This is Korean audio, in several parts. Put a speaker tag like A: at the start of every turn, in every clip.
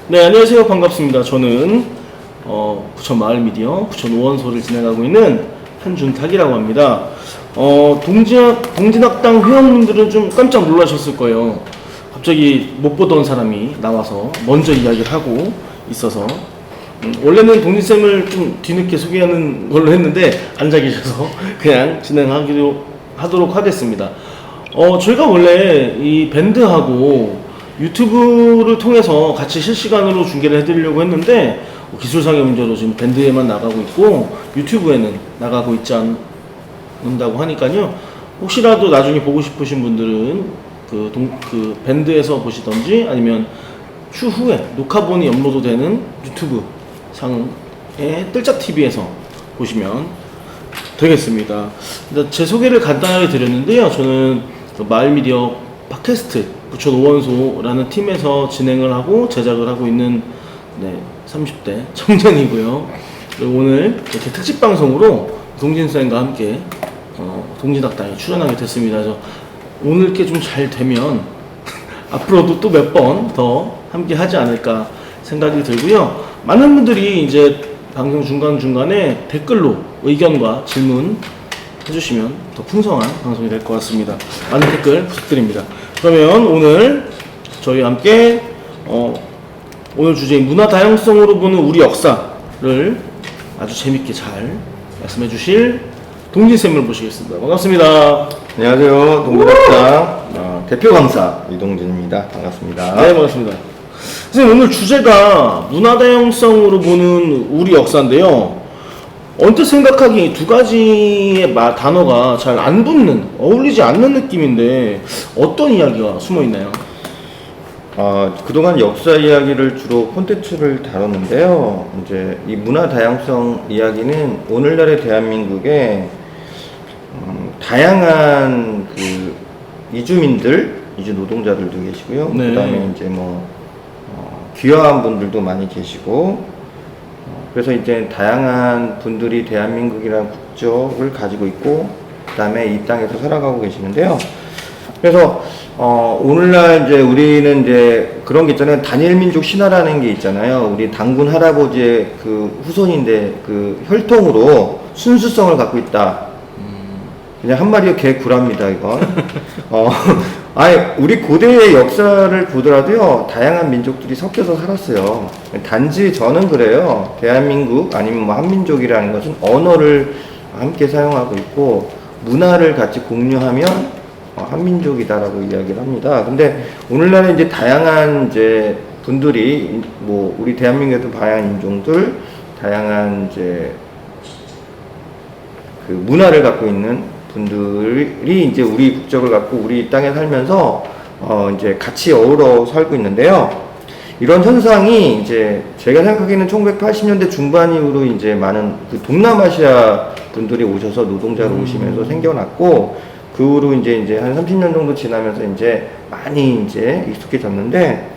A: 네, 안녕하세요. 반갑습니다. 저는 부천 마을미디어 부천 오원소를 진행하고 있는 한준탁이라고 합니다. 동진학당 회원분들은 좀 깜짝 놀라셨을 거예요. 갑자기 못 보던 사람이 나와서 먼저 이야기를 하고 있어서 원래는 동진쌤을 좀 뒤늦게 소개하는 걸로 했는데 앉아 계셔서 그냥 하도록 하겠습니다. 저희가 원래 이 밴드하고 유튜브를 통해서 같이 실시간으로 중계를 해드리려고 했는데 기술상의 문제로 지금 밴드에만 나가고 있고 유튜브에는 나가고 있지 않는다고 하니까요. 혹시라도 나중에 보고 싶으신 분들은 그 밴드에서 보시던지 아니면 추후에 녹화본이 업로드되는 유튜브 상의 뜰짝TV에서 보시면 되겠습니다. 제 소개를 간단하게 드렸는데요. 저는 마을미디어 팟캐스트 부천 오원소라는 팀에서 진행을 하고 제작을 하고 있는 30대 청년이고요. 오늘 이렇게 특집 방송으로 동진쌤과 함께 동진학당에 출연하게 됐습니다. 그래서 오늘 이렇게 좀 잘 되면 앞으로도 또 몇 번 더 함께 하지 않을까 생각이 들고요. 많은 분들이 이제 방송 중간중간에 댓글로 의견과 질문 해주시면 더 풍성한 방송이 될 것 같습니다. 많은 댓글 부탁드립니다. 그러면 오늘 저희와 함께 오늘 주제인 문화 다양성으로 보는 우리 역사를 아주 재밌게 잘 말씀해 주실 동진쌤을 모시겠습니다. 반갑습니다.
B: 안녕하세요. 동진학당 대표 강사 이동진입니다. 반갑습니다.
A: 네, 반갑습니다. 선생님, 오늘 주제가 문화 다양성으로 보는 우리 역사인데요. 언뜻 생각하기 두 가지의 단어가 잘 안 붙는, 어울리지 않는 느낌인데 어떤 이야기가 숨어 있나요?
B: 그동안 역사 이야기를 주로 콘텐츠를 다뤘는데요. 이제 이 문화 다양성 이야기는 오늘날의 대한민국의 다양한 이주민들, 이주 노동자들도 계시고요.
A: 네.
B: 그다음에 이제 귀화한 분들도 많이 계시고, 그래서 이제 다양한 분들이 대한민국이라는 국적을 가지고 있고, 그다음에 이 땅에서 살아가고 계시는데요. 그래서 오늘날 이제 우리는 이제 그런 게 있잖아요. 단일민족 신화라는 게 있잖아요. 우리 당군 할아버지의 그 후손인데 그 혈통으로 순수성을 갖고 있다. 그냥 한마디로 개구랍니다, 이건. 우리 고대의 역사를 보더라도요, 다양한 민족들이 섞여서 살았어요. 단지 저는 그래요. 대한민국 아니면 한민족이라는 것은 언어를 함께 사용하고 있고, 문화를 같이 공유하면 한민족이다라고 이야기를 합니다. 근데 오늘날에 이제 다양한 이제 분들이, 우리 대한민국에도 다양한 인종들, 다양한 이제 그 문화를 갖고 있는 분들이 이제 우리 국적을 갖고 우리 땅에 살면서 이제 같이 어우러 살고 있는데요. 이런 현상이 이제 제가 생각하기에는 1980년대 중반 이후로 이제 많은 그 동남아시아 분들이 오셔서 노동자로 오시면서 생겨났고, 그 후로 이제 한 30년 정도 지나면서 이제 많이 이제 익숙해졌는데,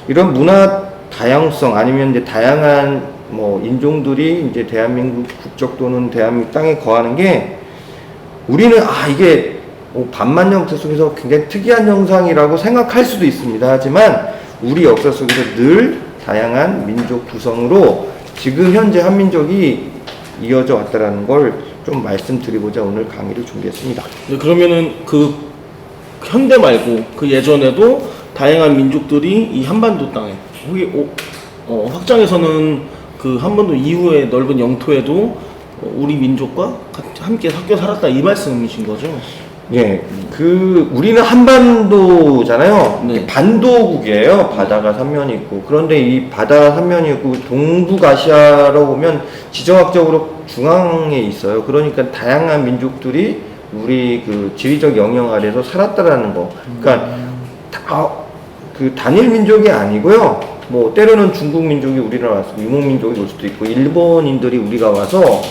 B: 이런 문화 다양성 아니면 이제 다양한 인종들이 이제 대한민국 국적 또는 대한민국 땅에 거하는 게, 우리는 이게 반만 역사 속에서 굉장히 특이한 현상이라고 생각할 수도 있습니다. 하지만 우리 역사 속에서 늘 다양한 민족 구성으로 지금 현재 한민족이 이어져 왔다라는 걸 좀 말씀드리고자 오늘 강의를 준비했습니다.
A: 네, 그러면은 그 현대 말고 그 예전에도 다양한 민족들이 이 한반도 땅에 확장해서는 그 한반도 이후의 넓은 영토에도 우리 민족과 함께 섞여 살았다, 이 말씀이신 거죠?
B: 예, 우리는 한반도잖아요.
A: 네.
B: 반도국이에요. 바다가 3면이 있고. 그런데 이 바다 3면이 있고 동북아시아로 보면 지정학적으로 중앙에 있어요. 그러니까 다양한 민족들이 우리 그 지리적 영역 아래에서 살았다라는 거. 그러니까 그 단일 민족이 아니고요. 때로는 중국 민족이 우리나라 와서 유목 민족이 올 수도 있고, 일본인들이 우리가 와서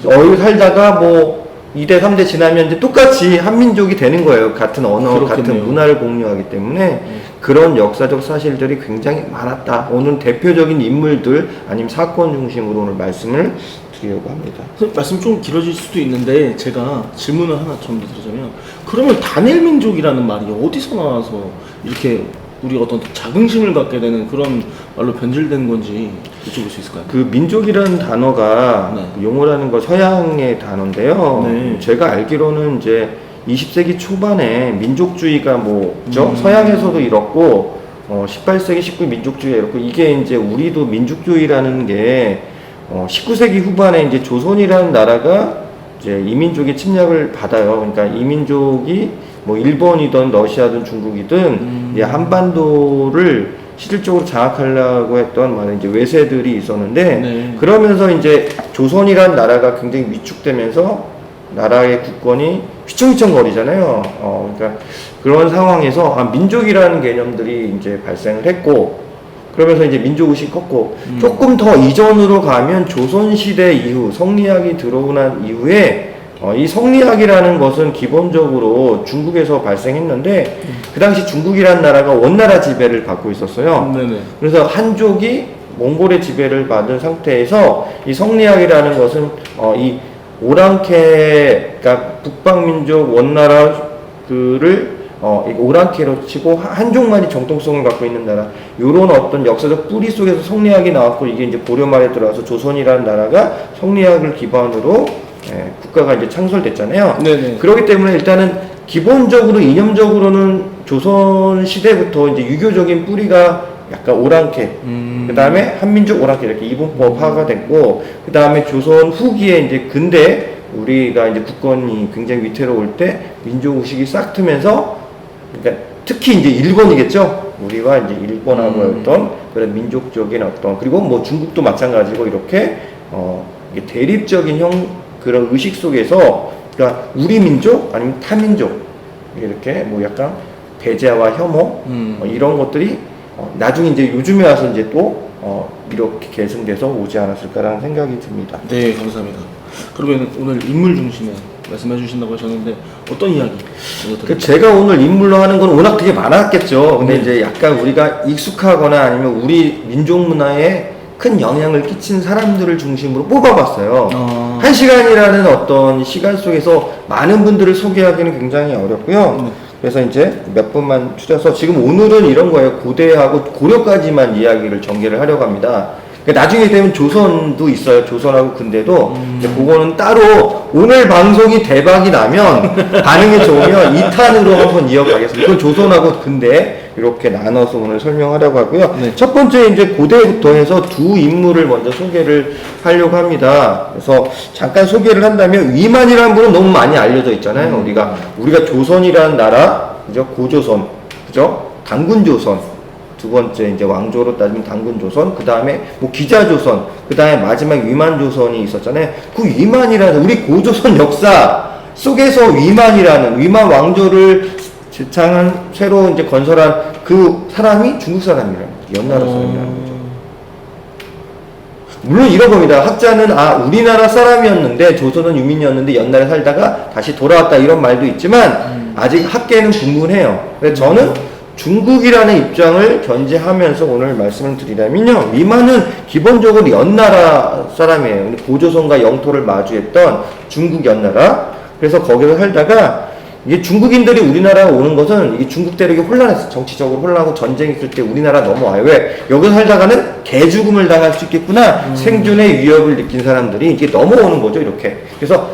B: 여기 살다가 2대 3대 지나면 이제 똑같이 한민족이 되는 거예요. 같은 언어,
A: 그렇겠네요.
B: 같은 문화를 공유하기 때문에 그런 역사적 사실들이 굉장히 많았다. 오늘 대표적인 인물들 아니면 사건 중심으로 오늘 말씀을 드리려고 합니다.
A: 말씀 좀 길어질 수도 있는데 제가 질문을 하나 좀 더 드리자면, 그러면 단일민족이라는 말이 어디서 나와서 이렇게 우리가 어떤 자긍심을 갖게 되는 그런 말로 변질된 건지 여쭤볼 수 있을까요?
B: 그 민족이라는 단어가
A: 네.
B: 용어라는 거 서양의 단어인데요.
A: 네.
B: 제가 알기로는 이제 20세기 초반에 민족주의가 뭐죠? 서양에서도 이렇고 18세기 19 민족주의가 이렇고 이게 이제 우리도 민족주의라는 게 19세기 후반에 이제 조선이라는 나라가 이제 이민족의 침략을 받아요. 그러니까 이민족이 뭐 일본이든 러시아든 중국이든 이제 한반도를 실질적으로 장악하려고 했던 많은 이제 외세들이 있었는데
A: 네.
B: 그러면서 이제 조선이라는 나라가 굉장히 위축되면서 나라의 국권이 휘청휘청거리잖아요. 그러니까 그런 상황에서 민족이라는 개념들이 이제 발생을 했고 그러면서 이제 민족의식이 컸고 조금 더 이전으로 가면 조선시대 이후 성리학이 들어오고 난 이후에 이 성리학이라는 것은 기본적으로 중국에서 발생했는데 그 당시 중국이라는 나라가 원나라 지배를 받고 있었어요.
A: 네네.
B: 그래서 한족이 몽골의 지배를 받은 상태에서 이 성리학이라는 것은 이 오랑캐, 그러니까 북방민족 원나라 그를 오랑캐로 치고 한족만이 정통성을 갖고 있는 나라 요런 어떤 역사적 뿌리 속에서 성리학이 나왔고 이게 이제 고려 말에 들어와서 조선이라는 나라가 성리학을 기반으로 국가가 이제 창설됐잖아요.
A: 네네.
B: 그렇기 때문에 일단은 기본적으로 이념적으로는 조선 시대부터 이제 유교적인 뿌리가 약간 오랑캐, 그 다음에 한민족 오랑캐 이렇게 이분법화가 됐고, 그 다음에 조선 후기에 이제 근대 우리가 이제 국권이 굉장히 위태로울 때 민족의식이 싹 트면서, 그러니까 특히 이제 일본이겠죠. 우리와 이제 일본하고 어떤 그런 민족적인 어떤 그리고 뭐 중국도 마찬가지고 이렇게 이게 대립적인 그런 의식 속에서 그러니까 우리 민족 아니면 타민족 이렇게 뭐 약간 배제와 혐오 이런 것들이 나중에 이제 요즘에 와서 이제 또 이렇게 계승돼서 오지 않았을까라는 생각이 듭니다.
A: 네, 감사합니다. 그러면 오늘 인물 중심에 말씀해 주신다고 하셨는데 어떤 이야기?
B: 그 제가 오늘 인물로 하는 건 워낙 되게 많았겠죠. 근데
A: 네.
B: 이제 약간 우리가 익숙하거나 아니면 우리 민족 문화에 큰 영향을 끼친 사람들을 중심으로 뽑아봤어요. 한 시간이라는 어떤 시간 속에서 많은 분들을 소개하기는 굉장히 어렵고요. 그래서 이제 몇 분만 추려서 지금 오늘은 이런 거예요. 고대하고 고려까지만 이야기를 전개를 하려고 합니다. 나중에 되면 조선도 있어요. 조선하고 근대도. 그거는 따로 오늘 방송이 대박이 나면 반응이 좋으면 2탄으로 한번 이어가겠습니다. 그건 조선하고 근대 이렇게 나눠서 오늘 설명하려고 하고요.
A: 네.
B: 첫 번째 이제 고대부터 해서 두 인물을 먼저 소개를 하려고 합니다. 그래서 잠깐 소개를 한다면 위만이라는 분은 너무 많이 알려져 있잖아요. 우리가 조선이라는 나라, 그죠? 고조선, 그죠? 단군조선. 두 번째 이제 왕조로 따지면 단군조선, 그 다음에 뭐 기자조선, 그 다음에 마지막 위만조선이 있었잖아요. 그 위만이라는 우리 고조선 역사 속에서 위만 왕조를 제창한 새로 이제 건설한 그 사람이 중국 사람이라는 거죠. 연나라 사람이라는 거죠. 물론 이런 겁니다. 학자는 우리나라 사람이었는데 조선은 유민이었는데 연나라에 살다가 다시 돌아왔다 이런 말도 있지만 아직 학계는 분분해요. 그래서 저는 중국이라는 입장을 견제하면서 오늘 말씀을 드리자면요. 위만은 기본적으로 연나라 사람이에요. 고조선과 영토를 마주했던 중국 연나라. 그래서 거기서 살다가 이게 중국인들이 우리나라에 오는 것은 이게 중국 대륙이 혼란했어. 정치적으로 혼란하고 전쟁이 있을 때 우리나라 넘어와요. 왜? 여기서 살다가는 개죽음을 당할 수 있겠구나. 생존의 위협을 느낀 사람들이 이게 넘어오는 거죠. 이렇게. 그래서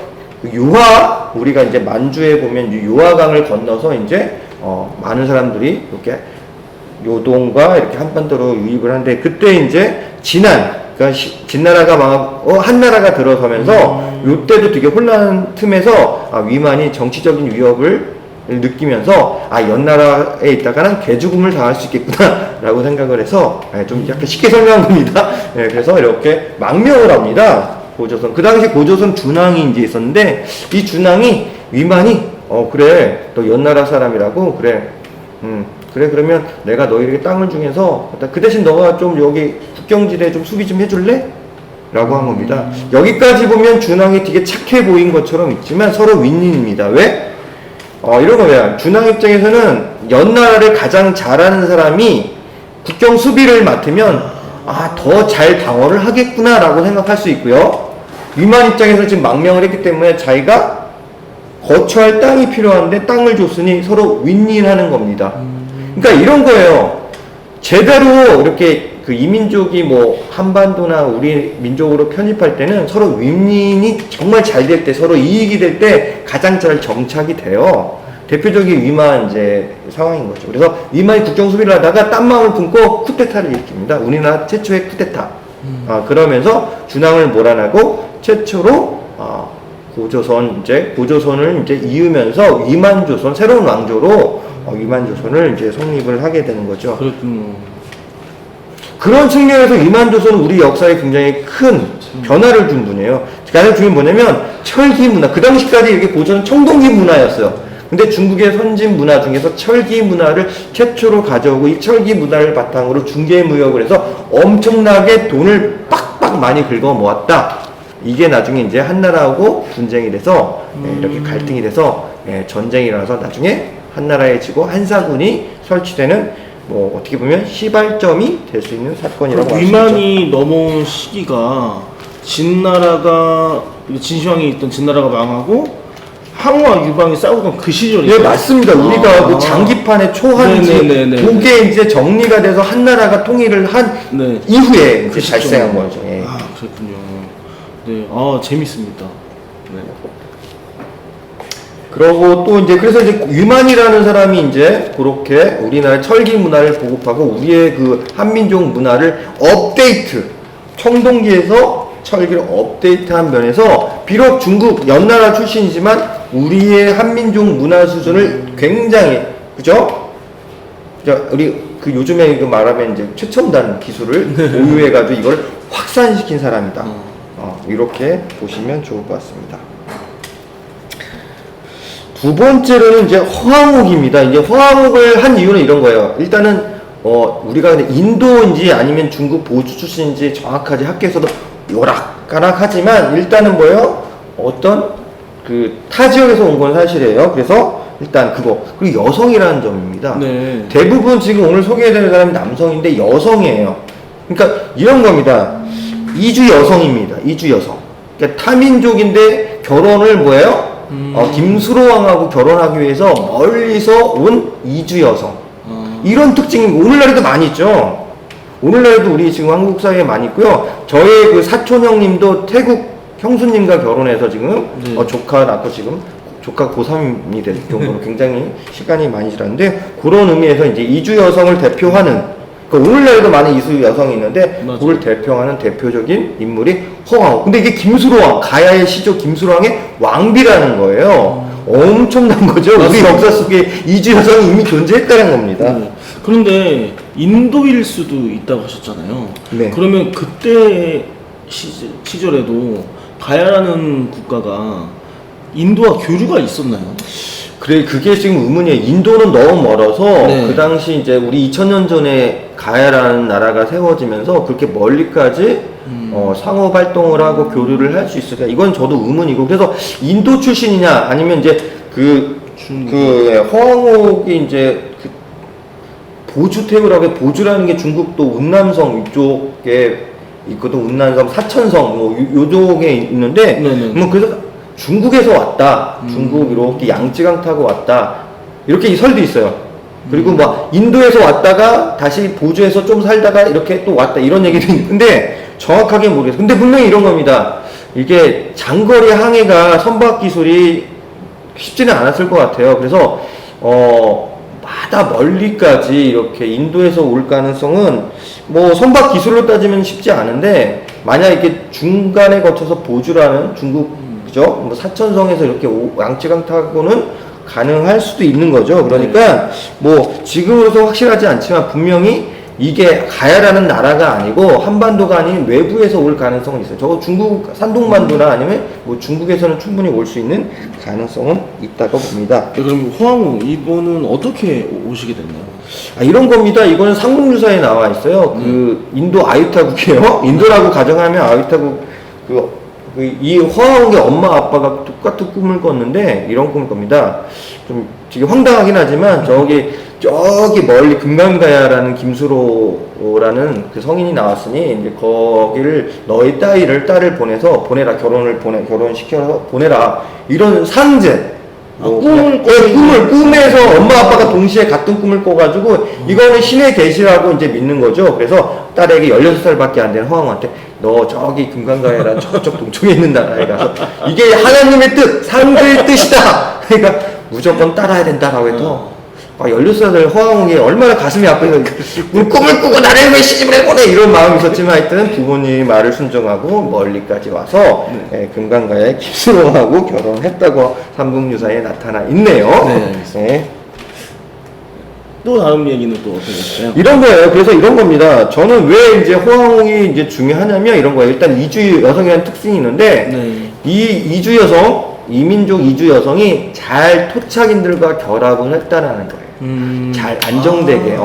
B: 유화, 우리가 이제 만주에 보면 유화강을 건너서 이제 많은 사람들이 이렇게 요동과 이렇게 한반도로 유입을 하는데 그때 이제 그러니까 진나라가 망하고 한나라가 들어서면서 요때도 되게 혼란 틈에서 위만이 정치적인 위협을 느끼면서 연나라에 있다가는 개죽음을 당할 수 있겠구나 라고 생각을 해서 좀 약간 쉽게 설명한 겁니다. 그래서 이렇게 망명을 합니다. 고조선. 그 당시 고조선 준왕이 이제 있었는데 이 준왕이 위만이 그래 너 연나라 사람이라고 그래 그러면 내가 너희에게 땅을 주면서 그 대신 너가 좀 여기 국경지대에 좀 수비 좀 해줄래? 라고 한 겁니다. 여기까지 보면 준왕이 되게 착해 보인 것처럼 있지만 서로 윈윈입니다. 왜? 이런 거야. 준왕 입장에서는 연나라를 가장 잘하는 사람이 국경 수비를 맡으면 더 잘 방어를 하겠구나 라고 생각할 수 있고요. 위만 입장에서 지금 망명을 했기 때문에 자기가 거처할 땅이 필요한데 땅을 줬으니 서로 윈윈하는 겁니다. 그러니까 이런 거예요. 제대로 이렇게 그 이민족이 뭐 한반도나 우리 민족으로 편입할 때는 서로 윈윈이 정말 잘 될 때, 서로 이익이 될 때 가장 잘 정착이 돼요. 대표적인 위만 이제 상황인 거죠. 그래서 위만이 국경 수비를 하다가 딴 마음을 품고 쿠데타를 일으킵니다. 우리나라 최초의 쿠데타. 그러면서 준왕을 몰아내고 최초로 고조선을 이제 이으면서 위만조선, 새로운 왕조로 위만조선을 이제 성립을 하게 되는 거죠.
A: 그렇군요.
B: 그런 측면에서 위만조선은 우리 역사에 굉장히 큰 변화를 준 분이에요. 가장 중요한 게 뭐냐면 철기 문화. 그 당시까지 이렇게 고조는 청동기 문화였어요. 근데 중국의 선진 문화 중에서 철기 문화를 최초로 가져오고 이 철기 문화를 바탕으로 중개 무역을 해서 엄청나게 돈을 빡빡 많이 긁어 모았다. 이게 나중에 이제 한나라하고 분쟁이 돼서 이렇게 갈등이 돼서 전쟁이 일어나서 나중에 한나라에 지고 한사군이 설치되는 뭐 어떻게 보면 시발점이 될 수 있는 사건이라고 할 수 있죠.
A: 위만이 넘어온 시기가 진나라가 진시황이 있던 진나라가 망하고 항우와 유방이 싸우던 그 시절이죠.
B: 네, 맞습니다. 우리가 그 장기판의 초한지
A: 네네네네.
B: 그게 이제 정리가 돼서 한나라가 통일을 한
A: 네.
B: 이후에 이제
A: 그 시점.
B: 발생한 거죠. 예.
A: 아, 그렇군요. 네, 아, 재밌습니다. 네.
B: 그러고 또 이제 그래서 이제 위만이라는 사람이 이제 그렇게 우리나라의 철기 문화를 보급하고 우리의 그 한민족 문화를 업데이트, 청동기에서 철기를 업데이트한 면에서 비록 중국 연나라 출신이지만 우리의 한민족 문화 수준을 굉장히, 그죠? 우리 그 요즘에 그 말하면 이제 최첨단 기술을 보유해가지고 이걸 확산시킨 사람이다. 이렇게 보시면 좋을 것 같습니다. 두 번째로는 이제 허황옥입니다. 이제 허황옥을 한 이유는 이런 거예요. 일단은 우리가 인도인지 아니면 중국 보주 출신인지 정확하게 학계에서도 요락가락하지만 일단은 뭐예요? 어떤 그 타 지역에서 온 건 사실이에요. 그래서 일단 그거 그리고 여성이라는 점입니다.
A: 네.
B: 대부분 지금 오늘 소개해드릴 사람이 남성인데 여성이에요. 그러니까 이런 겁니다. 이주 여성입니다. 이주 여성. 그러니까 타민족인데 결혼을 뭐예요? 김수로 왕하고 결혼하기 위해서 멀리서 온 이주 여성. 이런 특징이 오늘날에도 많이 있죠. 오늘날에도 우리 지금 한국 사회에 많이 있고요. 저의 그 사촌 형님도 태국 형수님과 결혼해서 지금
A: 네.
B: 조카 낳고 지금 조카 고3이 될 정도로 굉장히 시간이 많이 지났는데 그런 의미에서 이제 이주 여성을 대표하는 그러니까 오늘날에도 많은 이주 여성이 있는데
A: 맞아.
B: 그걸 대표하는 대표적인 인물이 허왕. 근데 이게 김수로왕, 가야의 시조 김수로왕의 왕비라는 거예요. 엄청난 거죠. 우리
A: 맞습니다.
B: 역사 속에 이주 여성이 이미 존재했다는 겁니다.
A: 네. 그런데 인도일 수도 있다고 하셨잖아요.
B: 네.
A: 그러면 그때 시절에도 가야라는 국가가 인도와 교류가 있었나요?
B: 그래, 그게 지금 의문이에요. 인도는 너무 멀어서
A: 네.
B: 그 당시 이제 우리 2000년 전에 가야라는 나라가 세워지면서 그렇게 멀리까지 상호 활동을 하고 교류를 할 수 있을까? 이건 저도 의문이고 그래서 인도 출신이냐 아니면 이제 허황옥이 이제 그 보주태우라고 보주라는 게 중국도 운남성 이쪽에 있거든. 운남성 사천성 뭐 요쪽에 있는데
A: 네네.
B: 그래서 중국에서 왔다. 중국 이렇게 양쯔강 타고 왔다. 이렇게 이 설도 있어요. 그리고 막 인도에서 왔다가 다시 보주에서 좀 살다가 이렇게 또 왔다. 이런 얘기도 있는데 정확하게 모르겠어요. 근데 분명히 이런 겁니다. 이게 장거리 항해가 선박 기술이 쉽지는 않았을 것 같아요. 그래서 마다 멀리까지 이렇게 인도에서 올 가능성은 뭐 선박 기술로 따지면 쉽지 않은데 만약 이렇게 중간에 거쳐서 보주라는 중국 그죠? 뭐 사천성에서 이렇게 양쯔강 타고는 가능할 수도 있는 거죠. 그러니까 뭐 지금으로서 확실하지 않지만 분명히 이게 가야라는 나라가 아니고 한반도가 아닌 외부에서 올 가능성은 있어요. 저거 중국 산동반도나 아니면 뭐 중국에서는 충분히 올 수 있는 가능성은 있다고 봅니다.
A: 네, 그럼 호황우 이분은 어떻게 오시게 됐나요?
B: 이런 겁니다. 이거는 삼국유사에 나와 있어요. 그 인도 아유타국이에요. 인도라고 가정하면 아유타국 이 허황옥의 엄마 아빠가 똑같은 꿈을 꿨는데 이런 꿈을 꿉니다. 좀 되게 황당하긴 하지만 저기 멀리 금강가야라는 김수로라는 그 성인이 나왔으니 이제 거기를 너의 딸을 보내서 결혼시켜서 보내라 이런 상제 꿈에서 엄마 아빠가 동시에 같은 꿈을 꿔가지고 이거는 신의 계시라고 이제 믿는 거죠. 그래서 딸에게 16살밖에 안 되는 허황한테 너 저기 금강가에란 저쪽 동쪽에 있는 나라에 가서 이게 하나님의 뜻, 상대의 뜻이다. 그러니까 무조건 따라야 된다라고 해도 16살 허황이 얼마나 가슴이 아파서 꿈을 꾸고 나를 왜 시집을 해보내 이런 마음이 있었지만 하여튼 부모님 말을 순종하고 멀리까지 와서 금강가에 김수롱하고 결혼했다고 삼국유사에 나타나 있네요.
A: 네, 알겠습니다. 또 다음 얘기는 또 어떻게 될까요?
B: 이런 거예요. 그래서 이런 겁니다. 저는 왜 이제 호황이 이제 중요하냐면 이런 거예요. 일단 이주 여성이라는 특징이 있는데 이 이주 여성, 이민족 이주 여성이 잘 토착인들과 결합을 했다라는 거예요. 잘 안정되게.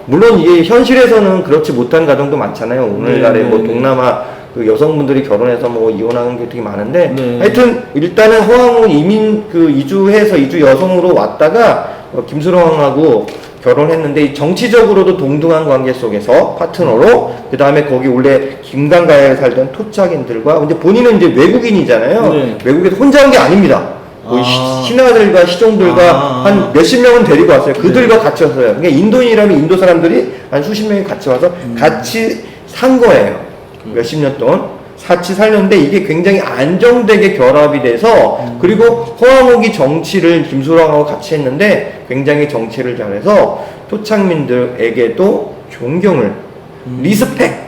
B: 물론 이게 현실에서는 그렇지 못한 가정도 많잖아요. 오늘날에 뭐 동남아 그 여성분들이 결혼해서 뭐 이혼하는 게 되게 많은데 하여튼 일단은 호황은 이주해서 이주 여성으로 왔다가 김수롱하고 결혼했는데 정치적으로도 동등한 관계 속에서 파트너로 그 다음에 거기 원래 김강가에 살던 토착인들과 근데 본인은 이제 외국인이잖아요. 외국에서 혼자 온 게 아닙니다. 신하들과 시종들과 한 몇십 명은 데리고 왔어요. 그들과 같이 왔어요. 그러니까 인도인이라면 인도 사람들이 한 수십 명이 같이 와서 같이 산 거예요. 몇십 년 동안 같이 살렸는데 이게 굉장히 안정되게 결합이 돼서 그리고 호황옥이 정치를 김수랑하고 같이 했는데 굉장히 정치를 잘해서 토착민들에게도 존경을 리스펙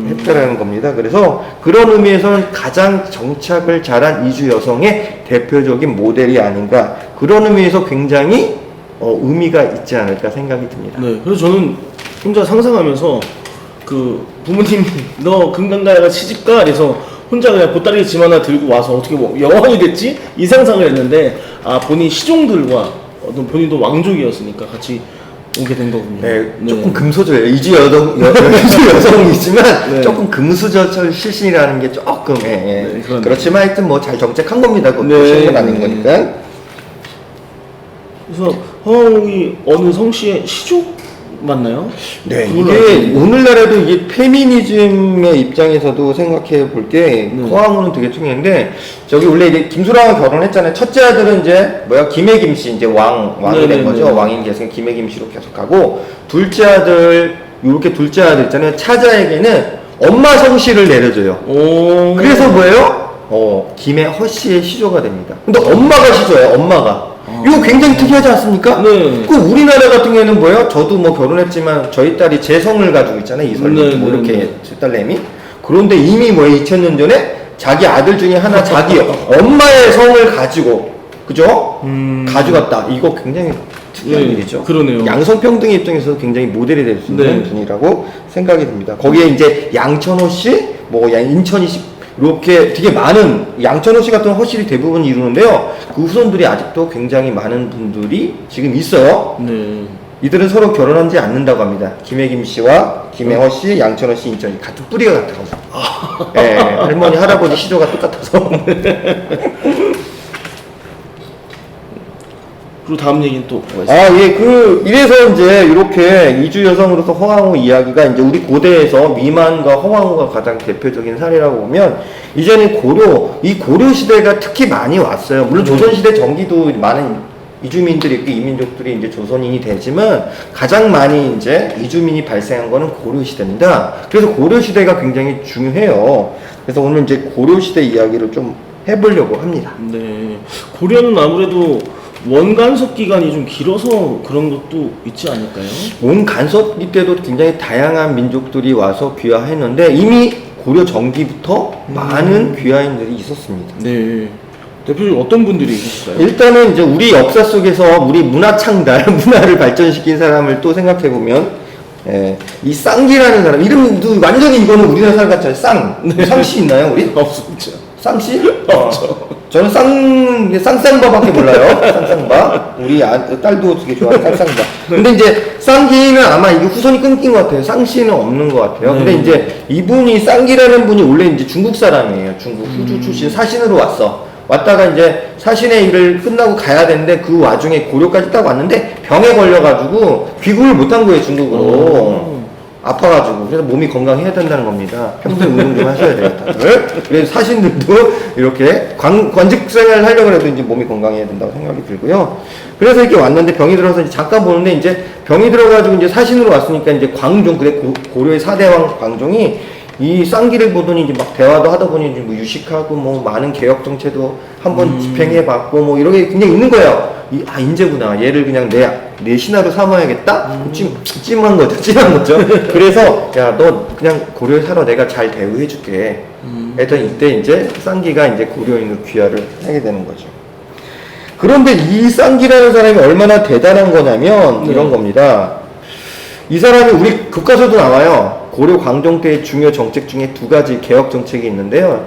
B: 했다라는 겁니다. 그래서 그런 의미에서는 가장 정착을 잘한 이주 여성의 대표적인 모델이 아닌가 그런 의미에서 굉장히 의미가 있지 않을까 생각이 듭니다.
A: 네, 그래서 저는 혼자 상상하면서 그 부모님이 너 금강가에가 시집가? 그래서 혼자 그냥 보따리 짐 하나 들고 와서 어떻게 뭐 여왕이 됐지? 이 상상을 했는데 본인 시종들과 본인도 왕족이었으니까 같이 오게 된 거군요.
B: 네, 조금 금소저예요. 이주 여성이지만 조금 금수저 실신이라는 게 조금 그렇지만 하여튼 뭐 잘 정책한 겁니다. 그것도 쉬운 건 아닌 거니까.
A: 그래서 허황이 어느 성씨의 시족 맞나요?
B: 네, 이게 오늘날에도 이게 페미니즘의 입장에서도 생각해 볼 때 허황우는 되게 중요한데 저기 원래 이제 김수랑과 결혼했잖아요. 첫째 아들은 이제 김해김 씨 이제 왕이 된 거죠. 왕인 계승 김해김 씨로 계속 가고 둘째 아들 이렇게 둘째 아들 있잖아요. 차자에게는 엄마 성씨를 내려줘요. 그래서 뭐예요? 김해허 씨의 시조가 됩니다. 근데 엄마가 시조예요. 엄마가. 이거 굉장히 특이하지 않습니까? 그 우리나라 같은 경우에는 뭐예요? 저도 뭐 결혼했지만 저희 딸이 제 성을 가지고 있잖아요. 이설리 뭐 이렇게 제 딸내미. 그런데 이미 2000년 전에 자기 아들 중에 하나 자기 엄마의 성을 가지고 그죠? 가져갔다. 이거 굉장히 특이한 일이죠.
A: 그러네요.
B: 양성평등의 입장에서 굉장히 모델이 될 수 있는 분이라고 생각이 듭니다. 거기에 이제 양천호 씨, 인천희 씨 이렇게 되게 많은 양천호 씨 같은 허실이 대부분 이루는데요. 그 후손들이 아직도 굉장히 많은 분들이 지금 있어요. 이들은 서로 결혼하지 않는다고 합니다. 김해김 씨와 김해허 씨, 양천호 씨, 인천이 같은 뿌리가 같아서. 할머니, 할아버지 시조가 똑같아서.
A: 그리고 다음 얘기는 또 뭐가 있어요?
B: 이래서 이제 이렇게 이주 여성으로서 허황후 이야기가 이제 우리 고대에서 미만과 허황후가 가장 대표적인 사례라고 보면 이제는 이 고려 시대가 특히 많이 왔어요. 물론 조선시대 전기도 많은 이주민들이 있고 이민족들이 이제 조선인이 되지만 가장 많이 이제 이주민이 발생한 거는 고려 시대입니다. 그래서 고려 시대가 굉장히 중요해요. 그래서 오늘 이제 고려 시대 이야기를 좀 해보려고 합니다.
A: 네. 고려는 아무래도 원간섭 기간이 좀 길어서 그런 것도 있지 않을까요?
B: 원간섭기 때도 굉장히 다양한 민족들이 와서 귀화했는데 이미 고려 전기부터 많은 귀화인들이 있었습니다.
A: 네. 대표적으로 어떤 분들이 있을까요?
B: 일단은 이제 우리 역사 속에서 우리 문화 창달, 문화를 발전시킨 사람을 또 생각해 보면 이 쌍기라는 사람 이름도 완전히 이거는 우리나라 사람 같잖아요. 쌍씨 있나요 우리?
A: 없죠.
B: 쌍씨? 없죠. 저는 쌍쌍바밖에 몰라요. 쌍쌍바. 우리 딸도 되게 좋아해요. 쌍쌍바. 근데 이제 쌍기는 아마 이게 후손이 끊긴 것 같아요. 쌍씨는 없는 것 같아요. 근데 이제 이분이 쌍기라는 분이 원래 이제 중국 사람이에요. 중국 후주 출신 사신으로 왔다가 이제 사신의 일을 끝나고 가야 되는데 그 와중에 고려까지 딱 왔는데 병에 걸려가지고 귀국을 못한 거예요. 중국으로. 아파가지고. 그래서 몸이 건강해야 된다는 겁니다. 평소에 운동 좀 하셔야 돼요, 다들. 그래서 사신들도 이렇게 관직 생활을 하려고 해도 이제 몸이 건강해야 된다고 생각이 들고요. 그래서 이렇게 왔는데 병이 들어서 이제 잠깐 보는데 이제 병이 들어가지고 이제 사신으로 왔으니까 이제 광종, 그래 고려의 4대왕 광종이 이 쌍기를 보더니 이제 막 대화도 하다 보니 이제 뭐 유식하고 뭐 많은 개혁 정책도 한번 집행해봤고 뭐 이런 게 그냥 있는 거예요. 인재구나. 얘를 그냥 내 신하로 삼아야겠다? 찜한 거죠. 찜한 거죠. 그래서, 야, 너 그냥 고려에 살아. 내가 잘 대우해줄게. 했더니 이때 이제 쌍기가 이제 고려인으로 귀화를 하게 되는 거죠. 그런데 이 쌍기라는 사람이 얼마나 대단한 거냐면 이런 겁니다. 이 사람이 우리 교과서도 나와요. 고려 광종 때의 중요 정책 중에 2가지 개혁 정책이 있는데요.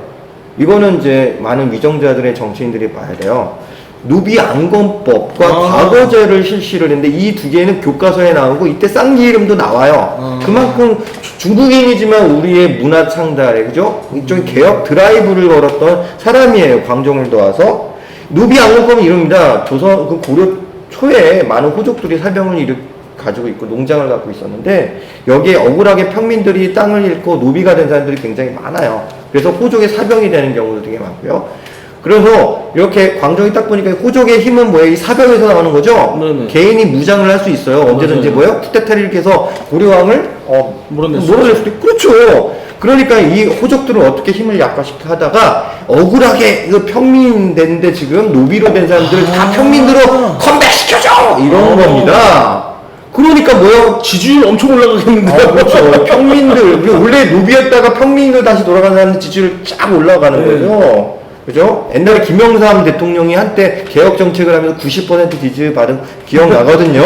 B: 이거는 이제 많은 위정자들의 정치인들이 봐야 돼요. 누비 안건법과 과거제를 실시를 했는데 이 2개는 교과서에 나오고 이때 쌍기 이름도 나와요. 그만큼 중국인이지만 우리의 문화 창달에, 그죠? 이쪽에 개혁 드라이브를 걸었던 사람이에요. 광종을 도와서. 누비 안건법은 이럽니다. 조선 그 고려 초에 많은 호족들이 사병을 가지고 있고 농장을 갖고 있었는데 여기에 억울하게 평민들이 땅을 잃고 노비가 된 사람들이 굉장히 많아요. 그래서 호족의 사병이 되는 경우도 되게 많고요. 그래서 이렇게 광종이 딱 보니까 호족의 힘은 뭐예요? 이 사병에서 나오는 거죠?
A: 네네.
B: 개인이 무장을 할 수 있어요. 언제든지 뭐예요? 쿠데타를 일으켜서 고려왕을 몰아낼 수도 있고. 그렇죠. 그러니까 이 호족들은 어떻게 힘을 약화시켜 하다가 억울하게 이거 평민 됐는데 지금 노비로 된 사람들을 다 평민으로 컴백시켜줘! 이런 겁니다. 그러니까 뭐요?
A: 지지율 엄청 올라가겠는데.
B: 그렇죠. 평민들, 원래 노비였다가 평민으로 다시 돌아가는 사람들 지지율 쫙 올라가는 거죠. 그죠? 옛날에 김영삼 대통령이 한때 개혁 정책을 하면서 90% 지지를 받은 기억 나거든요.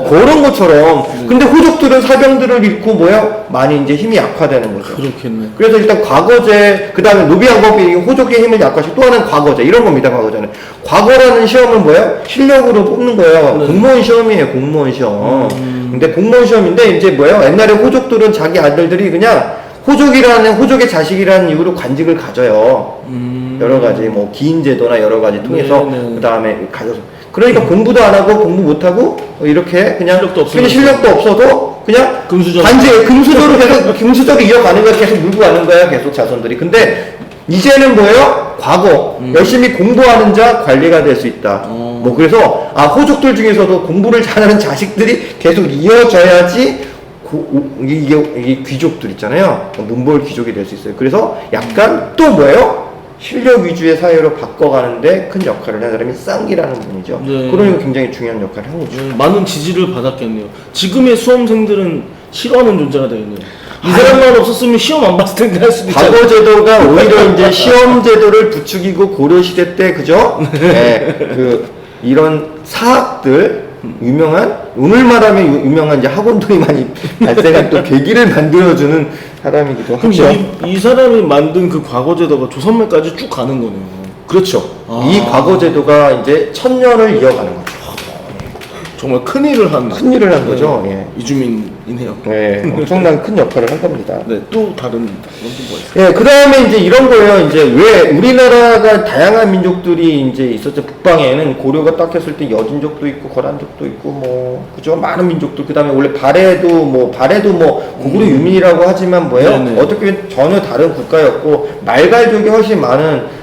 B: 그런 것처럼. 근데 호족들은 사병들을 잃고 뭐야? 많이 이제 힘이 약화되는 거죠.
A: 그렇겠네.
B: 그래서 일단 과거제, 그 다음에 노비왕법이 호족의 힘을 약화시키고 또 하나는 과거제. 이런 겁니다, 과거제는. 과거라는 시험은 뭐예요? 실력으로 뽑는 거예요.
A: 네.
B: 공무원 시험이에요, 공무원 시험. 근데 공무원 시험인데 이제 뭐예요? 옛날에 호족들은 자기 아들들이 그냥 호족의 자식이라는 이유로 관직을 가져요. 여러 가지 뭐 기인 제도나 여러 가지 통해서 그 다음에 가져서 그러니까 공부도 안 하고 공부 못 하고 이렇게 그냥 실력도 없어도 그냥 금수저로 계속 금수저로 이어가는 거야. 계속 물고 가는 거야. 계속 자손들이. 근데 이제는 뭐예요? 과거 열심히 공부하는 자 관리가 될 수 있다. 뭐 그래서 호족들 중에서도 공부를 잘하는 자식들이 계속 이어져야지. 이게 귀족들 있잖아요. 문벌 귀족이 될 수 있어요. 그래서 약간 또 뭐예요? 실력 위주의 사회로 바꿔가는데 큰 역할을 한 사람이 쌍기라는 분이죠.
A: 네.
B: 그러니까 굉장히 중요한 역할을 한 거죠.
A: 많은 지지를 받았겠네요. 지금의 수험생들은 싫어하는 존재가 되겠네요. 이 사람만 없었으면 시험 안 봤을 텐데 할 수도 있잖아요.
B: 과거 제도가 오히려 이제 시험 제도를 부추기고 고려 시대 때 그죠? 네, 이런 사학들 유명한 오늘 말하면 유명한 이제 학원들이 많이 발생한 또 계기를 만들어주는 사람이기도
A: 그럼
B: 하죠.
A: 이 사람이 만든 그 과거제도가 조선말까지 쭉 가는 거네요.
B: 그렇죠. 이 과거 제도가 이제 1000년을 이어가는 거죠.
A: 정말 큰일을 한
B: 거죠. 예.
A: 이주민이네요.
B: 네, 엄청난 큰 역할을 한 겁니다.
A: 네, 또 다른 건 또 뭐 있어요?
B: 예, 그 다음에 이제 이런 거예요. 이제 왜 우리나라가 다양한 민족들이 이제 있었죠. 북방에는 고려가 딱 했을 때 여진족도 있고 거란족도 있고 뭐 그죠? 많은 민족들. 그 다음에 원래 발해도 뭐 고구려 유민이라고 하지만 뭐예요?
A: 네네.
B: 어떻게 보면 전혀 다른 국가였고 말갈족이 훨씬 많은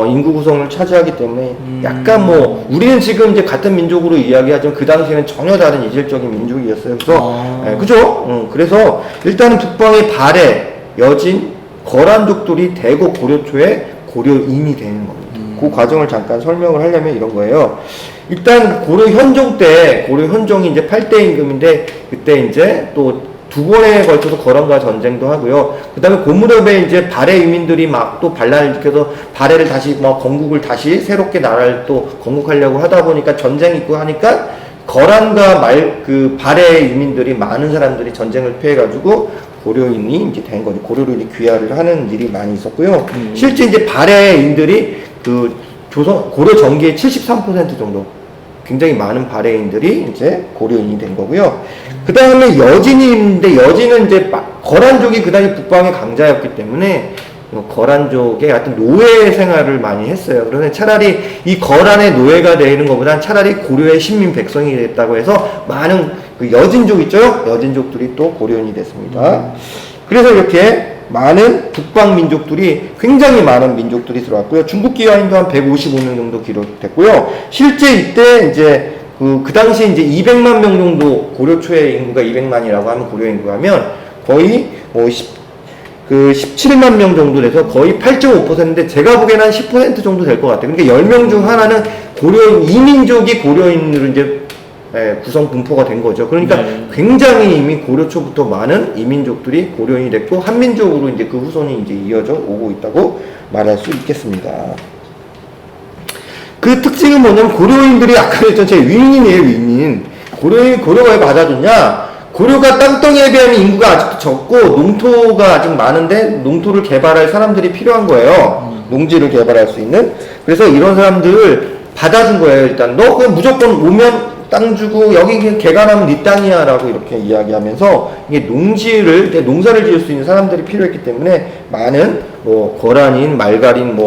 B: 인구 구성을 차지하기 때문에 약간 뭐 우리는 지금 이제 같은 민족으로 이야기하지만 그 당시에는 전혀 다른 이질적인 민족이었어요. 그래서 그죠? 그래서 일단은 북방의 발해, 여진, 거란족들이 대거 고려 초에 고려인이 되는 겁니다. 그 과정을 잠깐 설명을 하려면 이런 거예요. 일단 고려 현종이 이제 8대 임금인데 그때 이제 또 2번에 걸쳐서 거란과 전쟁도 하고요. 그 다음에 고무렵에 이제 발해 유민들이 막 또 반란을 일으켜서 발해를 다시 건국을 다시 새롭게 나라를 또 건국하려고 하다 보니까 전쟁이 있고 하니까 거란과 발해 유민들이 많은 사람들이 전쟁을 피해가지고 고려인이 이제 된 거죠. 고려인이 귀화를 하는 일이 많이 있었고요. 실제 이제 발해인들이 고려 전기의 73% 정도 굉장히 많은 발해인들이 이제 고려인이 된 거고요. 그 다음에 여진이 있는데 여진은 이제 거란족이 그 당시 북방의 강자였기 때문에 거란족의 같은 노예 생활을 많이 했어요. 그래서 차라리 이 거란의 노예가 되는 것보다는 차라리 고려의 신민 백성이 됐다고 해서 많은 그 여진족 있죠? 여진족들이 또 고려인이 됐습니다. 그래서 이렇게 많은 북방 민족들이 굉장히 많은 민족들이 들어왔고요. 중국 기와인도 한 155명 정도 기록됐고요. 실제 이때 이제 그 당시에 이제 200만 명 정도 고려 초의 인구가 200만이라고 하면 고려 인구가 하면 거의 17만 명 정도 돼서 거의 8.5%인데 제가 보기에는 한 10% 정도 될 것 같아요. 그러니까 10명 중 하나는 고려인, 이민족이 고려인으로 이제 구성 분포가 된 거죠. 그러니까 굉장히 이미 고려 초부터 많은 이민족들이 고려인이 됐고 한민족으로 이제 그 후손이 이제 이어져 오고 있다고 말할 수 있겠습니다. 그 특징은 뭐냐면 고려인들이 아까 했던 제 위민이에요, 위민. 고려가 왜 받아줬냐? 고려가 땅덩이에 비하면 인구가 아직도 적고 농토가 아직 많은데 농토를 개발할 사람들이 필요한 거예요. 농지를 개발할 수 있는. 그래서 이런 사람들을 받아준 거예요. 일단 너 그냥 무조건 오면 땅 주고 여기 그냥 개간하면 네 땅이야 라고 이렇게 이야기하면서 이게 농사를 지을 수 있는 사람들이 필요했기 때문에 많은 뭐 거란인, 말갈인,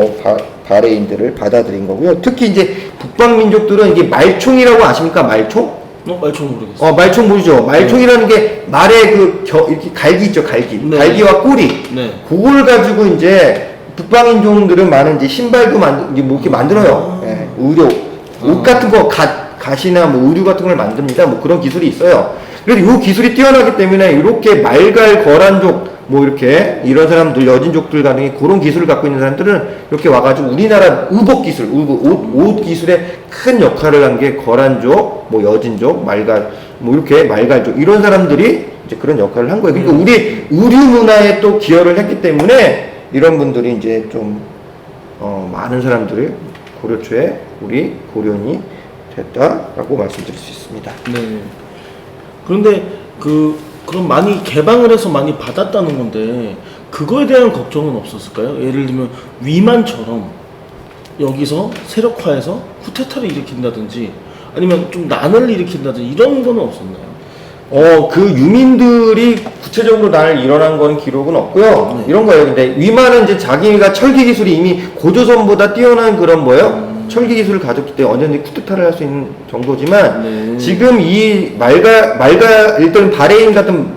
B: 바레인들을 받아들인 거고요. 특히 이제 북방 민족들은 이게 말총이라고 아십니까? 말총?
A: 말총 모르겠어요.
B: 말총 모르죠? 말총이라는 게 말의 이렇게 갈기 있죠, 갈기.
A: 네.
B: 갈기와 꼬리.
A: 네.
B: 그걸 가지고 이제 북방인종들은 많은 이제 신발도 이렇게 만들어요. 예, 옷 같은 거, 갓이나 의류 같은 걸 만듭니다. 그런 기술이 있어요. 그래서 이 기술이 뛰어나기 때문에 이렇게 말갈, 거란족, 이렇게 이런 사람들, 여진족들 가능히 그런 기술을 갖고 있는 사람들은 이렇게 와가지고 우리나라 의복 기술, 옷 기술에 큰 역할을 한 게 거란족, 여진족, 말갈, 이렇게 말갈족, 이런 사람들이 이제 그런 역할을 한 거예요. 그러니까 우리 의류 문화에 또 기여를 했기 때문에 이런 분들이 이제 좀, 많은 사람들이 고려 초에 우리 고려인이 됐다라고 말씀드릴 수 있습니다.
A: 네. 그런데 그럼 많이 개방을 해서 많이 받았다는 건데 그거에 대한 걱정은 없었을까요? 예를 들면 위만처럼 여기서 세력화해서 쿠데타를 일으킨다든지 아니면 좀 난을 일으킨다든지 이런 거는 없었나요?
B: 그 유민들이 구체적으로 난을 일어난 건 기록은 없고요.
A: 네.
B: 이런 거예요. 근데 위만은 이제 자기가 철기 기술이 이미 고조선보다 뛰어난 그런 철기 기술을 가졌기 때문에 언제든지 쿠데타를 할 수 있는 정도지만 지금 이 일단 바레인 같은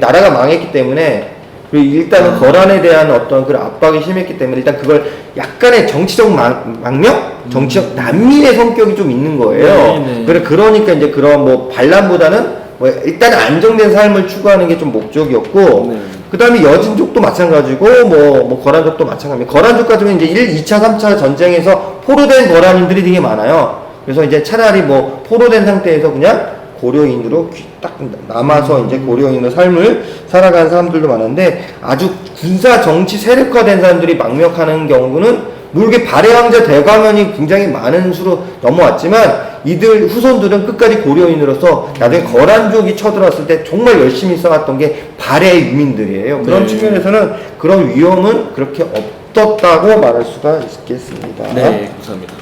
B: 나라가 망했기 때문에 일단은 거란에 대한 어떤 그런 압박이 심했기 때문에 일단 그걸 약간의 정치적 망명? 정치적 난민의 성격이 좀 있는 거예요. 그러니까 이제 그런 반란보다는 일단 안정된 삶을 추구하는 게 좀 목적이었고 그 다음에 여진족도 마찬가지고 거란족도 마찬가지입니다. 거란족 같은 경우는 이제 2차, 3차 전쟁에서 포로된 거란인들이 되게 많아요. 그래서 이제 차라리 포로된 상태에서 그냥 고려인으로 딱 남아서 이제 고려인의 삶을 살아가는 사람들도 많은데 아주 군사 정치 세력화된 사람들이 망명하는 경우는 이렇게 발해왕자 대가면이 굉장히 많은 수로 넘어왔지만 이들 후손들은 끝까지 고려인으로서 나중에 거란족이 쳐들어왔을 때 정말 열심히 싸웠던 게 발해 유민들이에요. 그런 측면에서는 그런 위험은 그렇게 없었다고 말할 수가 있겠습니다.
A: 네, 감사합니다.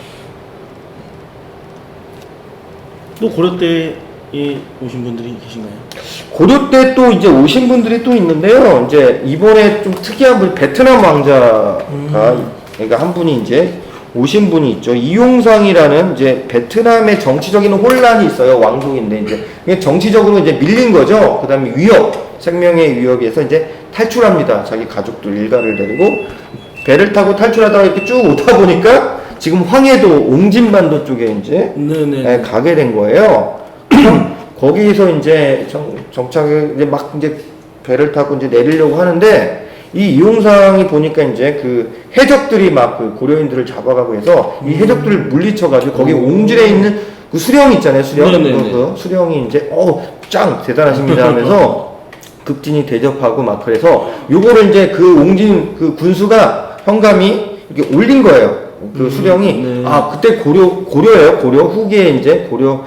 A: 또 고려 때에 오신 분들이 계신가요?
B: 고려 때 또 이제 오신 분들이 또 있는데요. 이제 이번에 좀 특이한 분이 베트남 왕자가 그러니까 한 분이 이제 오신 분이 있죠. 이용상이라는 이제 베트남의 정치적인 혼란이 있어요. 왕족인데 이제 정치적으로 이제 밀린 거죠. 그다음에 생명의 위협에서 이제 탈출합니다. 자기 가족들 일가를 데리고 배를 타고 탈출하다가 이렇게 쭉 오다 보니까 지금 황해도 옹진반도 쪽에 이제 가게 된 거예요. 거기서 이제 정착을 이제 배를 타고 이제 내리려고 하는데 이 이용상이 보니까 이제 그 해적들이 그 고려인들을 잡아가고 해서 이 해적들을 물리쳐가지고 거기 옹진에 있는 그 수령 있잖아요. 수령. 그 수령이 이제 짱 대단하십니다 하면서 급진이 대접하고 그래서 요거를 이제 그 옹진 그 군수가 현감이 이렇게 올린 거예요. 그 수령이 그때 고려예요. 고려 후기에 이제 고려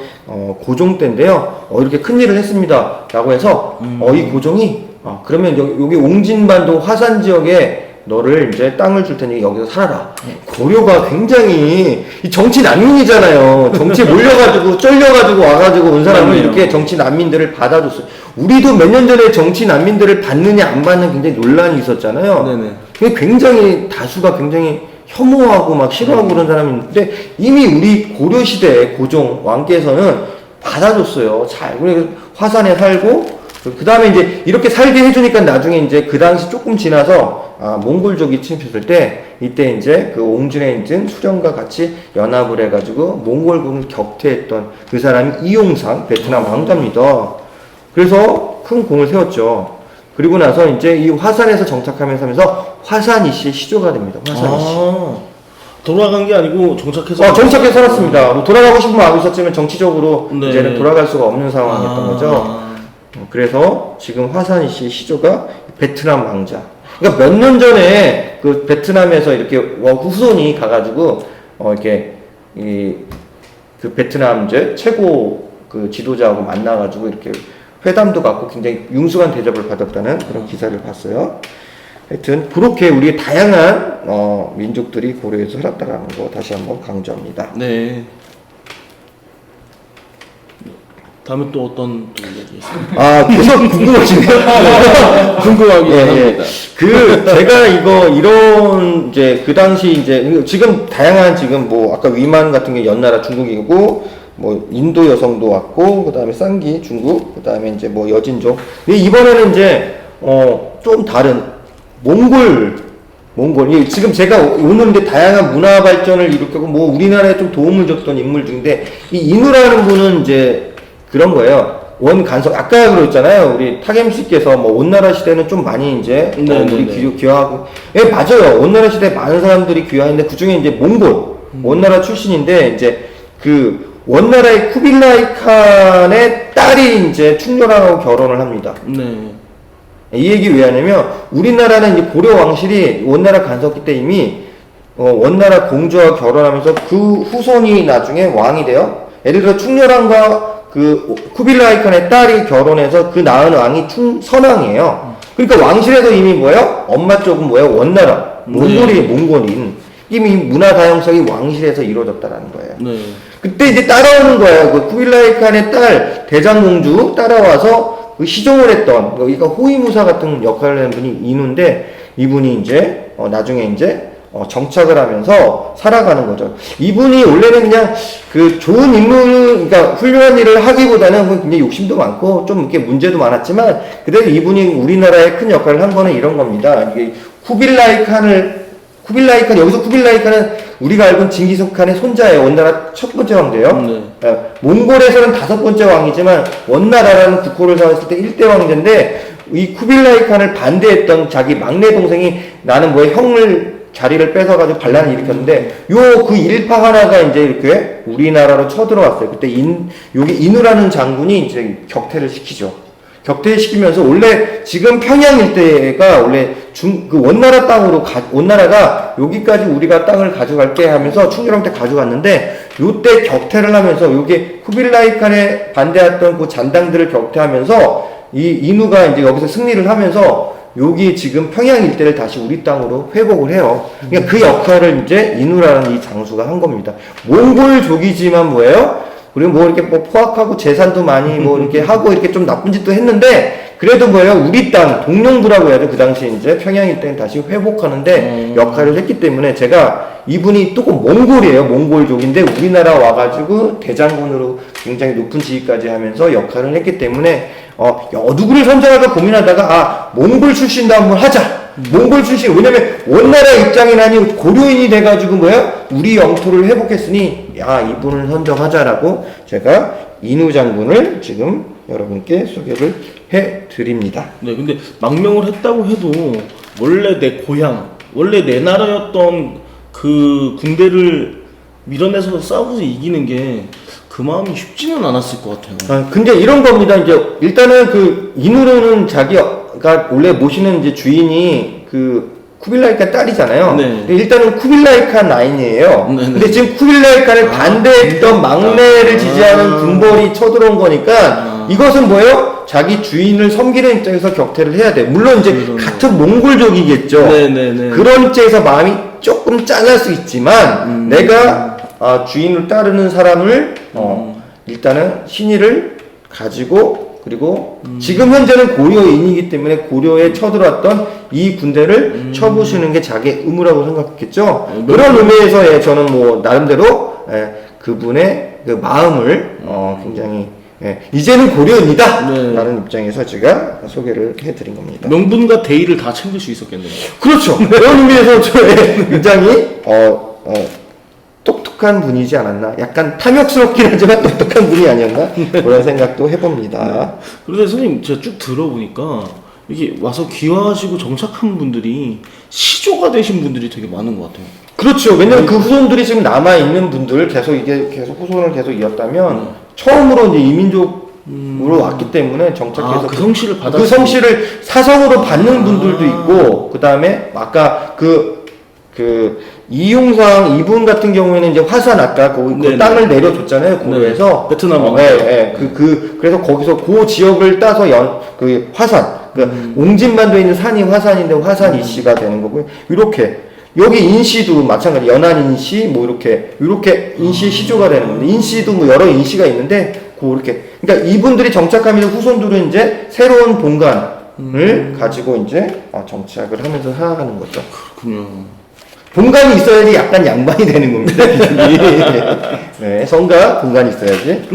B: 고종 때인데요. 이렇게 큰 일을 했습니다라고 해서 이 고종이 그러면 여기 옹진반도 화산 지역에 너를 이제 땅을 줄 테니 여기서 살아라. 고려가 굉장히 이 정치 난민이잖아요. 정치에 몰려가지고 쫄려가지고 와가지고 온 사람을 이렇게 정치 난민들을 받아줬어요. 우리도 몇 년 전에 정치 난민들을 받느냐 안 받는 굉장히 논란이 있었잖아요. 그게 굉장히 다수가 굉장히 혐오하고 싫어하고 그런 사람이 있는데 이미 우리 고려 시대 고종 왕께서는 받아줬어요. 그래서 화산에 살고 그 다음에 이제 이렇게 살게 해주니까 나중에 이제 그 당시 조금 지나서 몽골족이 침입했을 때 이때 이제 그 옹진에 있는 수령과 같이 연합을 해가지고 몽골군을 격퇴했던 그 사람이 이용상 베트남 왕자입니다. 그래서 큰 공을 세웠죠. 그리고 나서 이제 이 화산에서 정착하면서 하면서 화산이씨의 시조가 됩니다. 화산이씨.
A: 돌아간 게 아니고 정착해서.
B: 정착해서 살았습니다. 뭐 돌아가고 싶은 마음이 있었지만 정치적으로
A: 네.
B: 이제는 돌아갈 수가 없는 상황이었던 거죠. 그래서 지금 화산이씨의 시조가 베트남 왕자. 그러니까 몇 년 전에 그 베트남에서 이렇게 후손이 가가지고 이렇게 그 베트남 이제 최고 그 지도자하고 만나가지고 이렇게 회담도 갖고 굉장히 융숭한 대접을 받았다는 그런 기사를 봤어요. 하여튼 그렇게 우리의 다양한 민족들이 고려에서 살았다라는 거 다시 한번 강조합니다.
A: 네. 다음에 또 어떤 또 얘기 있습니까?
B: 계속 궁금하시네요.
A: 궁금하긴
B: 예,
A: 합니다.
B: 제가 이런 이제 그 당시 이제 지금 다양한 지금 뭐 아까 위만 같은 게 연나라 중국이고 뭐 인도 여성도 왔고 그다음에 쌍기 중국 그다음에 이제 뭐 여진족 이번에는 이제 좀 다른 몽골 지금 제가 오늘 이제 다양한 문화 발전을 일으켰고 뭐 우리나라에 좀 도움을 줬던 인물 중인데 이 인우라는 분은 이제 그런 거예요. 원간섭 아까 그랬잖아요. 우리 타겜 씨께서 뭐 온나라 시대는 좀 많이 이제 우리 귀화하고 맞아요. 온나라 시대 많은 사람들이 귀화했는데 그 중에 이제 몽골 원나라 출신인데 이제 그 원나라의 쿠빌라이 칸의 딸이 이제 충렬하고 결혼을 합니다.
A: 네.
B: 이 얘기 왜 하냐면 우리나라는 이제 고려 왕실이 원나라 간섭기 때 이미 원나라 공주와 결혼하면서 그 후손이 나중에 왕이 돼요. 예를 들어 충렬왕과 그 쿠빌라이 칸의 딸이 결혼해서 그 낳은 왕이 선왕이에요. 그러니까 왕실에서 이미 뭐예요? 엄마 쪽은 뭐예요? 원나라 몽골인 이미 문화 다양성이 왕실에서 이루어졌다라는 거예요.
A: 네.
B: 그때 이제 따라오는 거예요. 그 쿠빌라이 칸의 딸 대장공주 따라와서 그 시종을 했던 그러니까 호위무사 같은 역할을 하는 분이 인우인데 이분이 이제 나중에 이제 정착을 하면서 살아가는 거죠. 이분이 원래는 그냥 그 좋은 인물, 그러니까 훌륭한 일을 하기보다는 굉장히 욕심도 많고 좀 이렇게 문제도 많았지만 그래도 이분이 우리나라에 큰 역할을 한 거는 이런 겁니다. 이게 쿠빌라이 칸은 여기서 쿠빌라이 칸은 우리가 알고 있는 징기스 칸의 손자예요. 원나라 첫 번째 왕제예요.
A: 네.
B: 몽골에서는 5번째 왕이지만 원나라라는 국호를 세웠을 때 1대 왕제인데 이 쿠빌라이 칸을 반대했던 자기 막내 동생이 나는 뭐의 형을 자리를 뺏어가지고 반란을 일으켰는데 그 일파 하나가 이제 이렇게 우리나라로 쳐들어왔어요. 그때 여기 인우라는 장군이 이제 격퇴를 시키죠. 격퇴시키면서 원래 지금 평양 일대가 원래 그 원나라 땅으로 원나라가 여기까지 우리가 땅을 가져갈게 하면서 충렬왕 때 가져갔는데 요때 격퇴를 하면서 요게 쿠빌라이 칸에 반대했던 그 잔당들을 격퇴하면서 이 인우가 이제 여기서 승리를 하면서 여기 지금 평양 일대를 다시 우리 땅으로 회복을 해요. 그러니까 그 역할을 이제 인우라는 이 장수가 한 겁니다. 몽골족이지만 뭐예요? 그리고 뭐 이렇게 뭐 포악하고 재산도 많이 뭐 이렇게 하고 이렇게 좀 나쁜 짓도 했는데 그래도 뭐예요? 우리 땅 동령부라고 해야죠. 그 당시에 이제 평양 일대는 다시 회복하는데 역할을 했기 때문에 제가 이분이 또 몽골이에요. 몽골족인데 우리나라 와가지고 대장군으로 굉장히 높은 지위까지 하면서 역할을 했기 때문에 누구를 선정할까 고민하다가 몽골 출신도 한번 하자. 몽골 출신 왜냐면 원나라 입장이라니 고려인이 돼가지고 우리 영토를 회복했으니 이분을 선정하자라고 제가 인우 장군을 지금 여러분께 소개를 해드립니다.
A: 네, 근데 망명을 했다고 해도 원래 내 고향, 원래 내 나라였던 그 군대를 밀어내서 싸워서 이기는 게 그 마음이 쉽지는 않았을 것 같아요.
B: 근데 이런 겁니다. 이제 일단은 그 인우르는 자기가 원래 모시는 이제 주인이 그 쿠빌라이 칸 딸이잖아요.
A: 네.
B: 근데 일단은 쿠빌라이 칸 라인이에요.
A: 네, 네.
B: 근데 지금 쿠빌라이 칸을 반대했던 막내를 지지하는 군벌이 쳐들어온 거니까 이것은 뭐예요? 자기 주인을 섬기는 입장에서 격퇴를 해야 돼. 물론 이제 같은 몽골족이겠죠.
A: 네네네.
B: 그런 입장에서 마음이 조금 짠할 수 있지만 내가 주인을 따르는 사람을 일단은 신의를 가지고 그리고 지금 현재는 고려인이기 때문에 고려에 쳐들어왔던 이 군대를 쳐부수는 게 자기의 의무라고 생각했겠죠. 그런 의미에서 저는 뭐 나름대로 그분의 그 마음을 굉장히 이제는 고려입니다.
A: 네.
B: 라는 입장에서 제가 소개를 해드린 겁니다.
A: 명분과 대의를 다 챙길 수 있었겠네요.
B: 그렇죠. 그런 의미에서 저의 굉장히 똑똑한 분이지 않았나. 약간 탐욕스럽긴 하지만 똑똑한 분이 아니었나 그런 생각도 해봅니다.
A: 그런데 선생님 제가 쭉 들어보니까 이게 와서 귀화하시고 정착한 분들이 시조가 되신 분들이 되게 많은 것 같아요.
B: 그렇죠. 왜냐면 그 후손들이 지금 남아 있는 분들 계속 후손을 계속 이었다면 처음으로 이제 이민족으로 왔기 때문에 정착해서
A: 그 성씨를 받아
B: 그 성씨를 사성으로 받는 분들도 있고 그 다음에 아까 그 이용상 이분 같은 경우에는 이제 화산 아까 그 땅을 내려줬잖아요. 고려에서
A: 베트남
B: 그래서 거기서 그 지역을 따서 그 화산 옹진반도에 있는 산이 화산인데 화산 이씨가 되는 거고요. 이렇게 여기 인씨도 마찬가지 연안 인씨 뭐 이렇게 인씨 시조가 되는 건데 인씨도 뭐 여러 인씨가 있는데 그렇게 그러니까 이분들이 정착하면서 후손들은 이제 새로운 본관을 가지고 이제 정착을 하면서 살아가는 거죠.
A: 그렇군요.
B: 본관이 있어야지 약간 양반이 되는 겁니다. 네, 성과 본관이 있어야지.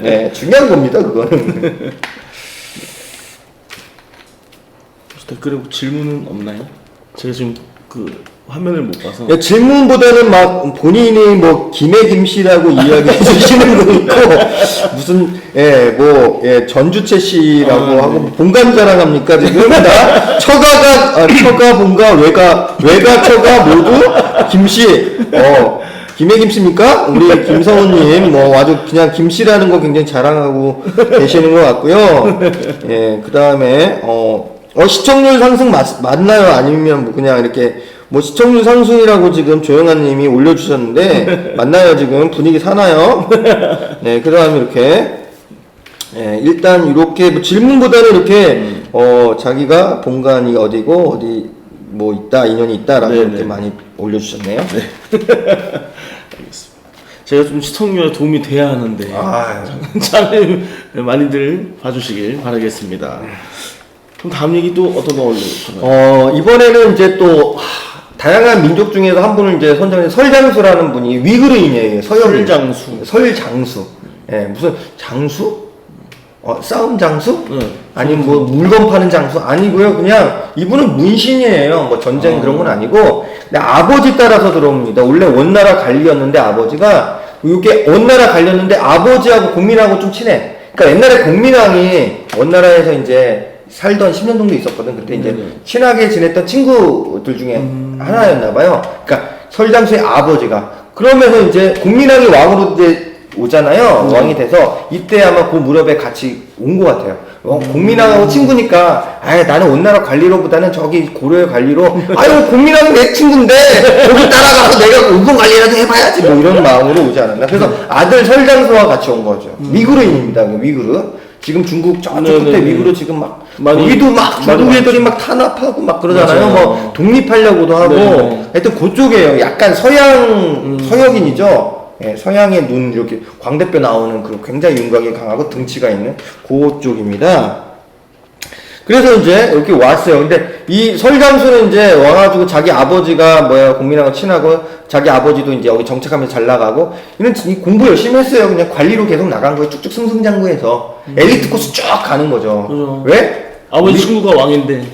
B: 네, 중요한 겁니다. 그거는.
A: 댓글에 질문은 없나요? 제가 지금 그 화면을 못 봐서.
B: 네, 질문보다는 막 본인이 뭐 김해김씨라고 이야기해 주시는 거 있고 무슨 전주채 씨라고 하고 본관 자랑합니까 지금 다 처가 본가 외가 처가 모두 김씨 김해김씨입니까? 우리 김성훈님 뭐 아주 그냥 김씨라는 거 굉장히 자랑하고 계시는 것 같고요. 그 다음에 시청률 상승 맞나요? 아니면 뭐 그냥 이렇게 뭐 시청률 상승이라고 지금 조영환 님이 올려주셨는데 맞나요? 지금 분위기 사나요? 네, 그 다음에 이렇게 일단 이렇게 뭐 질문보다는 이렇게 자기가 본관이 어디고 어디 뭐 있다 인연이 있다라고 이렇게 많이 올려주셨네요.
A: 네. 알겠습니다. 제가 좀 시청률에 도움이 돼야 하는데 참 많이들 봐주시길 바라겠습니다. 그럼 다음 얘기 또 어떤 거 올려볼까요?
B: 이번에는 이제 또 다양한 민족 중에서 한 분을 이제 선정해서 설장수라는 분이 위그르인이에요. 서영인. 설장수. 무슨 장수? 싸움 장수? 아니면 뭐 물건 파는 장수? 아니고요. 그냥 이분은 문신이에요. 뭐 전쟁 그런 건 아니고. 근데 아버지 따라서 들어옵니다. 원래 원나라 관리였는데 아버지가 이게 원나라 관리였는데 아버지하고 공민하고 좀 친해. 그러니까 옛날에 공민왕이 원나라에서 이제 살던 10년 정도 있었거든. 그때 이제 친하게 지냈던 친구들 중에 하나였나봐요. 그러니까 설장수의 아버지가. 그러면서 이제 공민왕이 왕으로 이제 오잖아요. 왕이 돼서 이때 아마 그 무렵에 같이 온 것 같아요. 공민왕하고 친구니까 나는 원나라 관리로보다는 저기 고려의 관리로 공민왕은 내 친구인데 거기 따라가서 내가 우공 관리라도 해봐야지 뭐 이런 마음으로 오지 않았나. 그래서 아들 설장수와 같이 온 거죠. 위그르인입니다. 위그르. 지금 중국 저쪽 끝에 위구르 지금 막 거기도 막 중국 애들이 막 탄압하고 막 그러잖아요. 뭐 독립하려고도 하고 하여튼 그쪽이에요. 약간 서역인이죠. 서양의 눈 이렇게 광대뼈 나오는 그 굉장히 윤곽이 강하고 등치가 있는 그쪽입니다. 그래서 이제 이렇게 왔어요. 근데 이 설장수는 이제 와가지고 자기 아버지가 공민하고 친하고 자기 아버지도 이제 여기 정착하면서 잘 나가고 이런 공부 열심히 했어요. 그냥 관리로 계속 나간 거예요. 쭉쭉 승승장구해서 엘리트 코스 쭉 가는 거죠.
A: 그죠.
B: 왜?
A: 아버지 친구가 왕인데.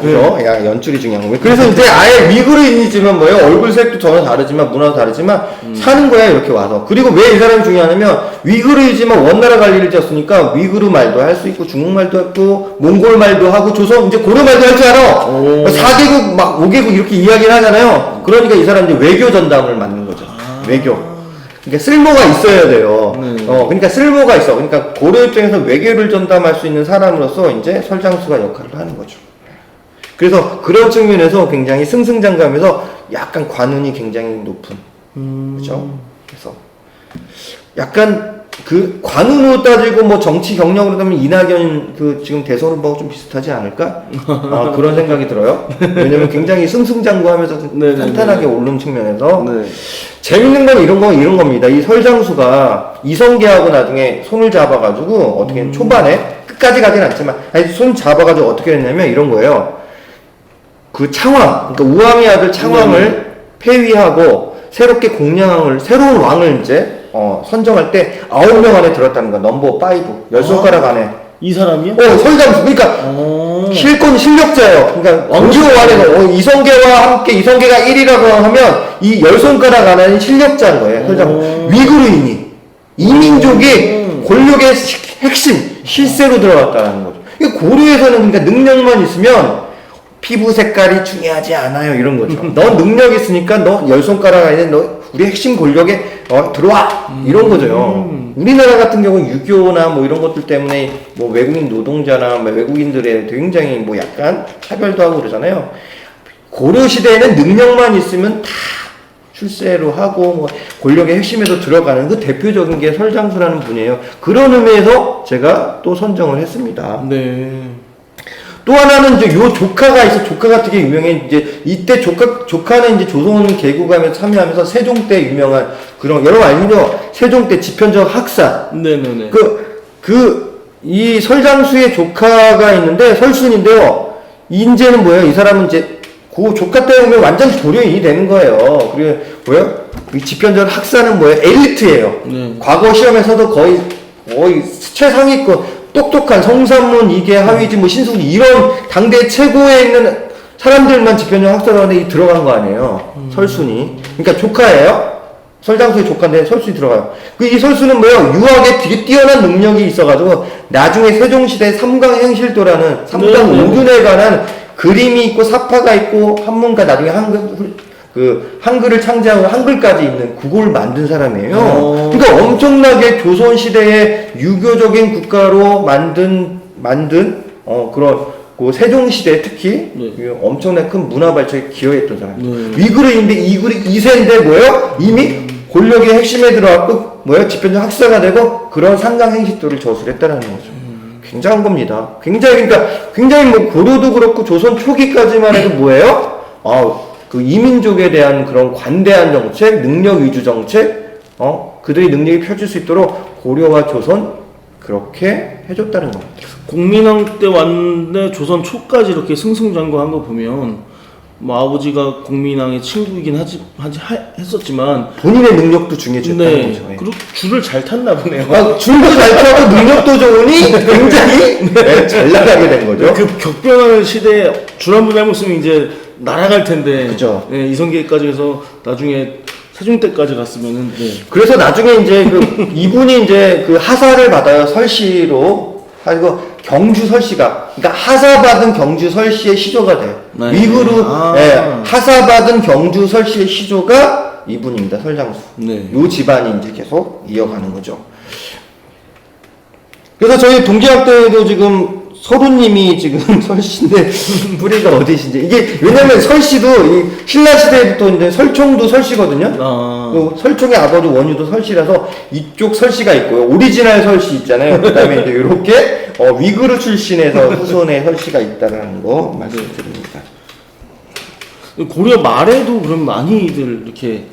B: 그죠? 야, 연출이 중요한 거예요. 그래서 이제 아예 위그르인이지만 얼굴색도 전혀 다르지만 문화도 다르지만 사는 거야 이렇게 와서. 그리고 왜 이 사람이 중요하냐면 위그르이지만 원나라 관리를 지었으니까 위그르 말도 할 수 있고 중국말도 했고 몽골 말도 하고 조선 이제 고려 말도 할 줄 알아. 4개국 막 5개국 이렇게 이야기를 하잖아요. 그러니까 이 사람 이제 외교 전담을 맡는 거죠. 외교. 그러니까 쓸모가 있어야 돼요. 그러니까 쓸모가 있어. 그러니까 고려 입장에서 외교를 전담할 수 있는 사람으로서 이제 설장수가 역할을 하는 거죠. 그래서 그런 측면에서 굉장히 승승장구하면서 약간 관운이 굉장히 높은 그죠? 그래서 약간 그 관운으로 따지고 뭐 정치 경력으로 따면 이낙연 그 지금 대선 후보하고 좀 비슷하지 않을까? 그런 생각이 들어요. 왜냐면 굉장히 승승장구하면서 탄탄하게 오른 측면에서 재밌는 건 이런 겁니다. 이 설장수가 이성계하고 나중에 손을 잡아가지고 어떻게 초반에 끝까지 가진 않지만 손 잡아가지고 어떻게 했냐면 이런 거예요. 그 창왕, 그러니까 우왕의 아들 창왕을 폐위하고 새로운 왕을 이제 선정할 때 9명 안에 들었다는 거야. 넘버 5. 10손가락 안에.
A: 이 사람이요?
B: 설장수. 그러니까 실권 실력자예요. 그러니까 왕지호 안에서 이성계와 함께 이성계가 1위라고 하면 이 10손가락 안에는 실력자인 거예요. 설장수. 위구르인이. 이민족이 권력의 핵심, 실세로 들어갔다는 거죠. 고려에서는 그러니까 능력만 있으면 피부 색깔이 중요하지 않아요. 이런 거죠. 너 능력 있으니까 너 10손가락 안에 너 우리 핵심 권력에 들어와! 이런 거죠. 우리나라 같은 경우는 유교나 뭐 이런 것들 때문에 뭐 외국인 노동자나 뭐 외국인들의 굉장히 뭐 약간 차별도 하고 그러잖아요. 고려 시대에는 능력만 있으면 다 출세로 하고 뭐 권력의 핵심에도 들어가는 그 대표적인 게 설장수라는 분이에요. 그런 의미에서 제가 또 선정을 했습니다.
A: 네.
B: 또 하나는 이제 요 조카가 있어. 조카가 되게 유명해. 이제 이때 조카는 이제 조선 개국하면서 참여하면서 세종 때 유명한 그런 여러분 알죠? 세종 때 지편적 학사.
A: 네네네.
B: 이 설장수의 조카가 있는데 설순인데요. 이제는 뭐예요? 이 사람은 이제 그 조카 때 보면 완전 도료인이 되는 거예요. 그리고 뭐예요? 이 지편적 학사는 뭐예요? 엘리트예요.
A: 네.
B: 과거 시험에서도 거의 최상위권. 똑똑한 성산문, 이계, 하위지, 뭐 신숙 이런 당대 최고에 있는 사람들만 지편적 학사관에 들어간 거 아니에요. 설순이. 그러니까 조카예요. 설장수의 조카인데 설순이 들어가요. 이 설순은 뭐예요? 유학에 되게 뛰어난 능력이 있어가지고 나중에 세종시대 삼강행실도라는 삼강 오륜에 관한 그림이 있고 사파가 있고 한문과 나중에 한글을 창제하고 한글까지 있는 국어를 만든 사람이에요. 그러니까 엄청나게 조선 시대의 유교적인 국가로 만든 그런 그 세종 시대 특히 엄청나게 큰 문화 발전에 기여했던 사람. 위구르인데 이구르 2세인데 뭐예요? 이미 권력의 핵심에 들어왔고 뭐예요? 지편적 학사가 되고 그런 상강행식도를 저술했다는 거죠. 굉장한 겁니다. 굉장히 뭐 고려도 그렇고 조선 초기까지만 해도 뭐예요? 그 이민족에 대한 그런 관대한 정책, 능력 위주 정책, 그들의 능력이 펼칠 수 있도록 고려와 조선 그렇게 해줬다는 겁니다.
A: 공민왕 때 왔는데 조선 초까지 이렇게 승승장구한 거 보면 뭐 아버지가 공민왕의 친구이긴 했었지만
B: 본인의 능력도 중요해졌다는
A: 네,
B: 거죠.
A: 그리고 줄을 잘 탔나 보네요.
B: 줄도 잘 타고 능력도 좋으니 굉장히 잘 나가게 된 거죠.
A: 그 격변하는 시대에 줄 한 번 잘못쓰면 이제 날아갈 텐데.
B: 그죠.
A: 네, 이성계까지 해서 나중에 세종 때까지 갔으면은. 네.
B: 그래서 나중에 이제 이분이 이제 그 하사를 받아요. 설씨로. 하고 경주 설씨가. 그러니까 하사받은 경주 설씨의 시조가 돼요.
A: 네.
B: 위구르, 하사받은 경주 설씨의 시조가 이분입니다. 설장수.
A: 네.
B: 요 집안이 이제 계속 이어가는 거죠. 그래서 저희 동기학 때에도 지금 서루님이 지금 설씨인데 뿌리가 어디신지 이게 왜냐면 설씨도 이 신라 시대부터 이제 설총도 설씨거든요. 설총의 아버지 원유도 설씨라서 이쪽 설씨가 있고요. 오리지널 설씨 있잖아요. 그다음에 이제 이렇게 위구르 출신에서 후손의 설씨가 있다라는 거 말씀드립니다.
A: 고려 말에도 그럼 많이들 이렇게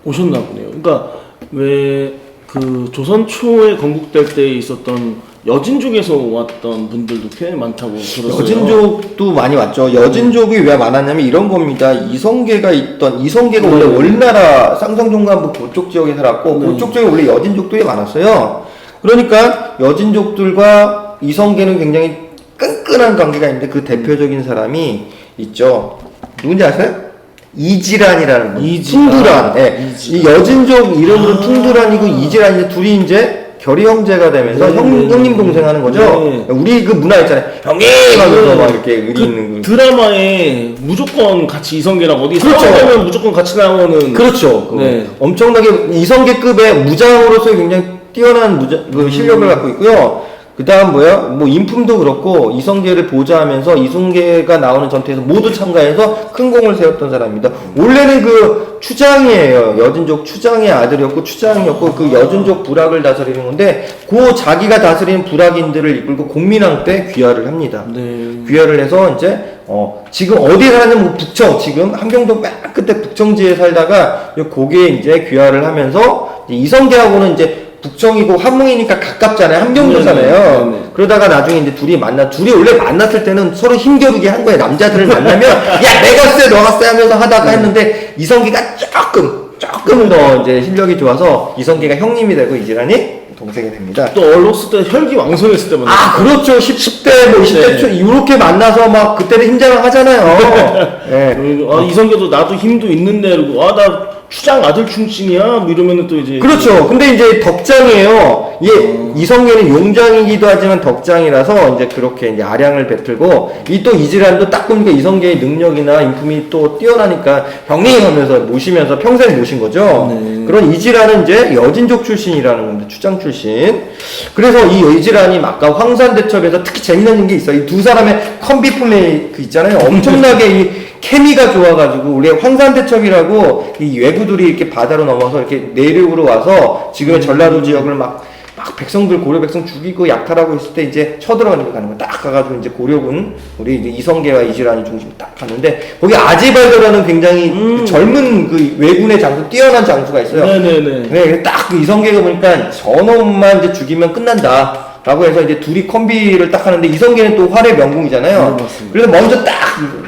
A: 오셨나 보네요. 그러니까 왜 그 조선 초에 건국될 때 있었던 여진족에서 왔던 분들도 꽤 많다고 들었어요.
B: 여진족도 많이 왔죠. 여진족이 왜 많았냐면 이런 겁니다. 이성계가 원래 월나라 쌍성종간부 그쪽 지역에 살았고 그쪽 지역에 원래 여진족도 꽤 많았어요. 그러니까 여진족들과 이성계는 굉장히 끈끈한 관계가 있는데 그 대표적인 사람이 있죠. 누군지 아세요? 이지란이라는 분. 풍두란. 네. 이 여진족 이름으로 풍두란이고 이지란이 둘이 이제 결의 형제가 되면서 형님 동생 하는 거죠.
A: 네.
B: 우리 그 문화 있잖아요. 형님 하면서 막 이렇게 의리 있는
A: 드라마에 무조건 같이 이성계랑 어디
B: 그렇죠.
A: 싸우면 무조건 같이 나오는.
B: 그렇죠.
A: 네.
B: 엄청나게 이성계급의 무장으로서의 굉장히 뛰어난 실력을 갖고 있고요. 그 다음 뭐 인품도 그렇고 이성계를 보좌하면서 이성계가 나오는 전투에서 모두 참가해서 큰 공을 세웠던 사람입니다. 원래는 그 추장이에요. 여진족 추장의 아들이었고 추장이었고 그 여진족 부락을 다스리는 건데 그 자기가 다스리는 부락인들을 이끌고 공민왕 때 귀화를 합니다.
A: 네.
B: 귀화를 해서 이제 지금 어디에 살았냐면 북청 지금 함경도 맨 끝에 북청지에 살다가 거기에 이제 귀화를 하면서 이성계하고는 이제 북청이고 함흥이니까 가깝잖아요. 함경도잖아요.
A: 네네.
B: 그러다가 나중에 이제 둘이 원래 만났을 때는 서로 힘겨루게 한 거예요. 남자들을 만나면 야 내가 쎄 너가 쎄 하면서 하다가 했는데 이성계가 조금 조금 더 이제 실력이 좋아서 이성계가 형님이 되고 이지란이 동생이 됩니다.
A: 또 어렸을 때 혈기왕성했을 때 만났어요.
B: 아, 그렇죠. 10대, 뭐 20대
A: 네.
B: 초, 이렇게 만나서 막 그때는 힘자랑 하잖아요. 예.
A: 아, 이성계도 나도 힘도 있는데, 그리고 아, 나 추장 아들 출신이야? 뭐 이러면은 또 이제.
B: 그렇죠. 근데 이제 덕장이에요. 이성계는 용장이기도 하지만 덕장이라서 이제 그렇게 이제 아량을 베풀고, 또 이지란도 딱 보니까 이성계의 능력이나 인품이 또 뛰어나니까 형님 하면서 모시면서 평생 모신 거죠.
A: 네.
B: 그런 이지란은 이제 여진족 출신이라는 겁니다. 추장 출신. 그래서 이 이지란이 아까 황산대첩에서 특히 재밌는 게 있어요. 이 두 사람의 컴비 플레이 그 있잖아요. 엄청나게 이 케미가 좋아가지고 우리 황산대첩이라고 이 왜구들이 이렇게 바다로 넘어서 이렇게 내륙으로 와서 지금의 전라도 지역을 막 백성들 고려 백성 죽이고 약탈하고 있을 때 이제 쳐들어가는 거 딱 가가지고 이제 고려군 우리 이제 이성계와 이지란이 중심 딱 갔는데 거기 아지발도라는 굉장히 그 젊은 그 왜군의 장수 뛰어난 장수가 있어요.
A: 네네네.
B: 네, 딱 그 이성계가 보니까 저놈만 이제 죽이면 끝난다. 라고 해서 이제 둘이 콤비를 딱 하는데 이성계는 또 활의 명궁이잖아요. 그래서 먼저 딱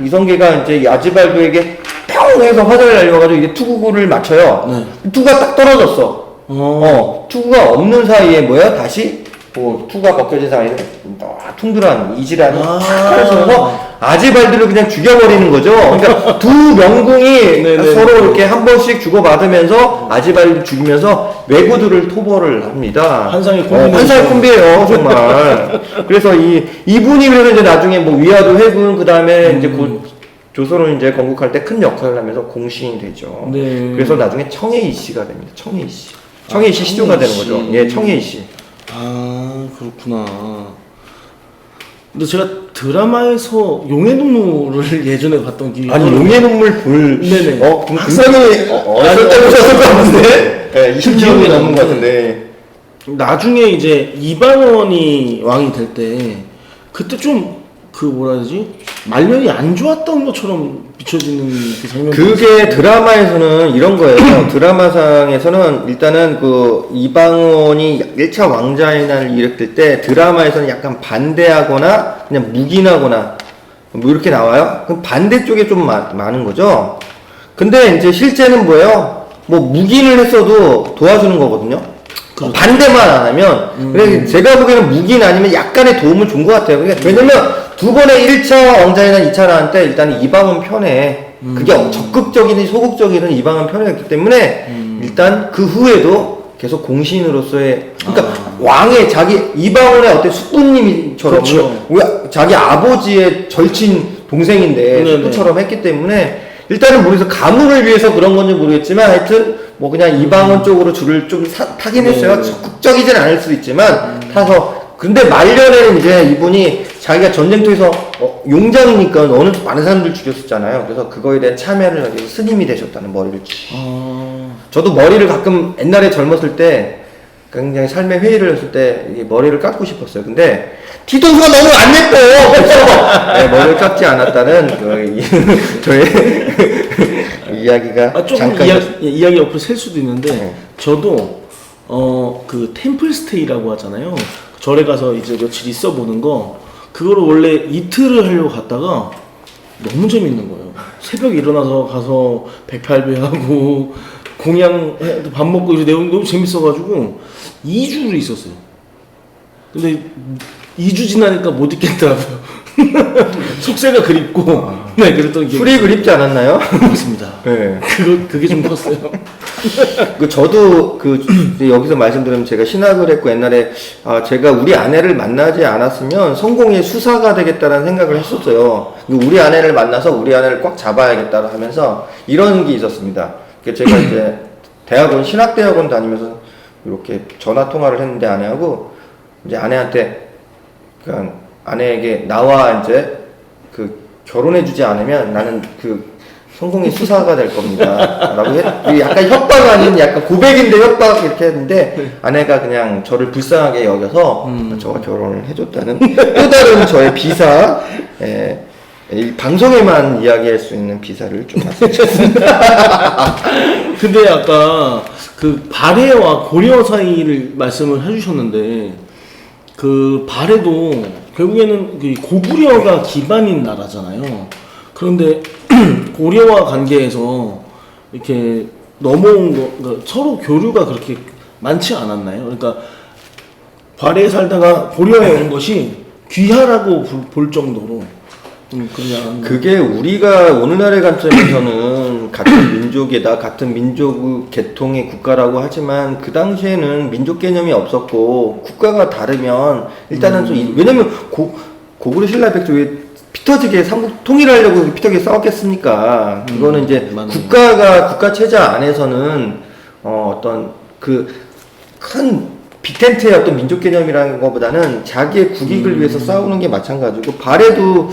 B: 이성계가 이제 아지발도에게 평 해서 화살을 날려가지고 이제 투구를 맞춰요.
A: 네.
B: 투구가 딱 떨어졌어. 투구가 없는 사이에 뭐야? 다시 투구가 벗겨진 사이에 퉁들한 이지란이 탁 해서 아지발도를 그냥 죽여버리는 거죠. 그러니까 두 명궁이
A: 네네.
B: 서로 이렇게 한 번씩 주고받으면서 아지발도 죽이면서 왜구들을 토벌을 합니다.
A: 환상의 콤비네이션.
B: 환상의 콤비예요, 정말. 그래서 이분이 그래서 이제 나중에 뭐 위화도 해군 그 다음에 이제 조선을 이제 건국할 때 큰 역할을 하면서 공신이 되죠.
A: 네.
B: 그래서 나중에 청해이 씨가 됩니다. 청해이 씨. 청해이 씨 시조가 되는 거죠. 예, 청해이 씨.
A: 아, 그렇구나. 근데 제가 드라마에서 용의 눈물을 예전에 봤던 기억이
B: 아니, 용의 눈물 볼.
A: 네네.
B: 굉장히 어렸을 때 보셨을 것 같은데? 예, 20년이 넘은 것 같은데.
A: 나중에 이제 이방원이 왕이 될 때 그때 좀 그 뭐라 해야 되지? 말년이 안 좋았던 것처럼 비춰지는 그 장면.
B: 그게 드라마에서는 이런 거예요. 드라마상에서는 일단은 그 이방원이 1차 왕자의 날을 일으킬 때 드라마에서는 약간 반대하거나 그냥 묵인하거나 뭐 이렇게 나와요. 그럼 반대 쪽에 좀 많은 거죠. 근데 이제 실제는 뭐예요? 뭐 묵인을 했어도 도와주는 거거든요.
A: 그렇죠.
B: 반대만 안 하면. 그래 제가 보기에는 묵인 아니면 약간의 도움을 준 것 같아요. 그러니까 왜냐면 두 번의 1차 왕자회나 2차 날 때 일단 이방원 편에 그게 적극적이든 소극적이든 이방원 편이었기 때문에 일단 그 후에도 계속 공신으로서의 그러니까 왕의 자기 이방원의 어떤 숙부님처럼
A: 그렇죠.
B: 자기 아버지의 절친 동생인데
A: 네네.
B: 숙부처럼 했기 때문에 일단은 모르겠어 가문을 위해서 그런 건지 모르겠지만 하여튼 뭐 그냥 이방원 쪽으로 줄을 좀 타긴 했어요.
A: 네.
B: 적극적이진 않을 수도 있지만 타서 근데 말년에는 이제 이분이 자기가 전쟁터에서 용장이니까 어느 많은 사람들 죽였었잖아요. 그래서 그거에 대한 참여를 하기 위해서 스님이 되셨다는 머리를 저도 머리를 가끔 옛날에 젊었을 때 굉장히 삶의 회의를 했을 때 이 머리를 깎고 싶었어요. 근데 뒤통수가 너무 안 예뻐. 그래서 네, 머리를 깎지 않았다는 저의 이야기가
A: 조금 이야기 옆으로 셀 수도 있는데
B: 네.
A: 저도 그 템플스테이라고 하잖아요. 절에 가서 이제 며칠 있어 보는 거 그거를 원래 이틀을 하려고 갔다가 너무 재밌는 거예요. 새벽에 일어나서 가서 108배하고 공양 밥 먹고 이제 내용 너무 재밌어가지고 2주를 있었어요. 근데 2주 지나니까 못 있겠더라고요. 속세가 그립고 네 그랬던 기억이
B: 술이 그립지 않았나요?
A: 맞습니다.
B: 네.
A: 그게 좀 컸어요.
B: 저도 여기서 말씀드리면 제가 신학을 했고 옛날에 제가 우리 아내를 만나지 않았으면 성공의 수사가 되겠다는 생각을 했었어요. 우리 아내를 만나서 우리 아내를 꽉 잡아야겠다 하면서 이런 게 있었습니다. 제가 이제 대학원 신학대학원 다니면서 이렇게 전화 통화를 했는데 아내하고 이제 아내한테 그냥 아내에게 나와 이제 결혼해주지 않으면 나는 성공의 수사가 될 겁니다. 라고 약간 협박 아닌 약간 고백인데 협박 이렇게 했는데 아내가 그냥 저를 불쌍하게 여겨서 저와 결혼을 해줬다는 또 다른 저의 비사, 이 방송에만 이야기할 수 있는 비사를 좀 말씀드렸습니다.
A: 근데 아까 그 발해와 고려 사이를 말씀을 해주셨는데 그 발해도 결국에는 그 고구려가 기반인 나라잖아요. 그런데 고려와 관계에서 이렇게 넘어온 거, 그러니까 서로 교류가 그렇게 많지 않았나요? 그러니까 발해에 살다가 고려에 온 것이 귀하라고 볼 정도로 그냥
B: 그게 우리가 오늘날의 관점에서는 같은 민족이다, 같은 민족 계통의 국가라고 하지만 그 당시에는 민족 개념이 없었고 국가가 다르면 일단은 좀 왜냐면 고구려 신라 백제 왜 피터지게 삼국 통일하려고 피터지게 싸웠겠습니까? 그거는 이제
A: 맞네.
B: 국가 체제 안에서는 어떤 그 큰 빅텐트의 어떤 민족 개념이라는 것보다는 자기의 국익을 위해서 싸우는 게 마찬가지고 발해도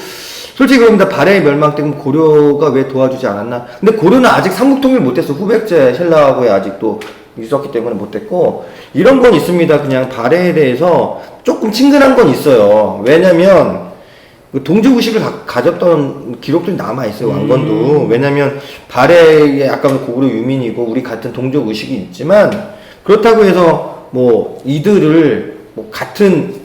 B: 솔직히 그럽니다. 발해의 멸망 때문에 고려가 왜 도와주지 않았나? 근데 고려는 아직 삼국통일 못했어. 후백제 신라하고에 아직도 있었기 때문에 못했고 이런 건 있습니다. 그냥 발해에 대해서 조금 친근한 건 있어요. 왜냐면 그 동족의식을 가졌던 기록들이 남아있어요. 왕건도. 왜냐면 발해에 아까 고구려 유민이고 우리 같은 동족의식이 있지만 그렇다고 해서 뭐 이들을 뭐 같은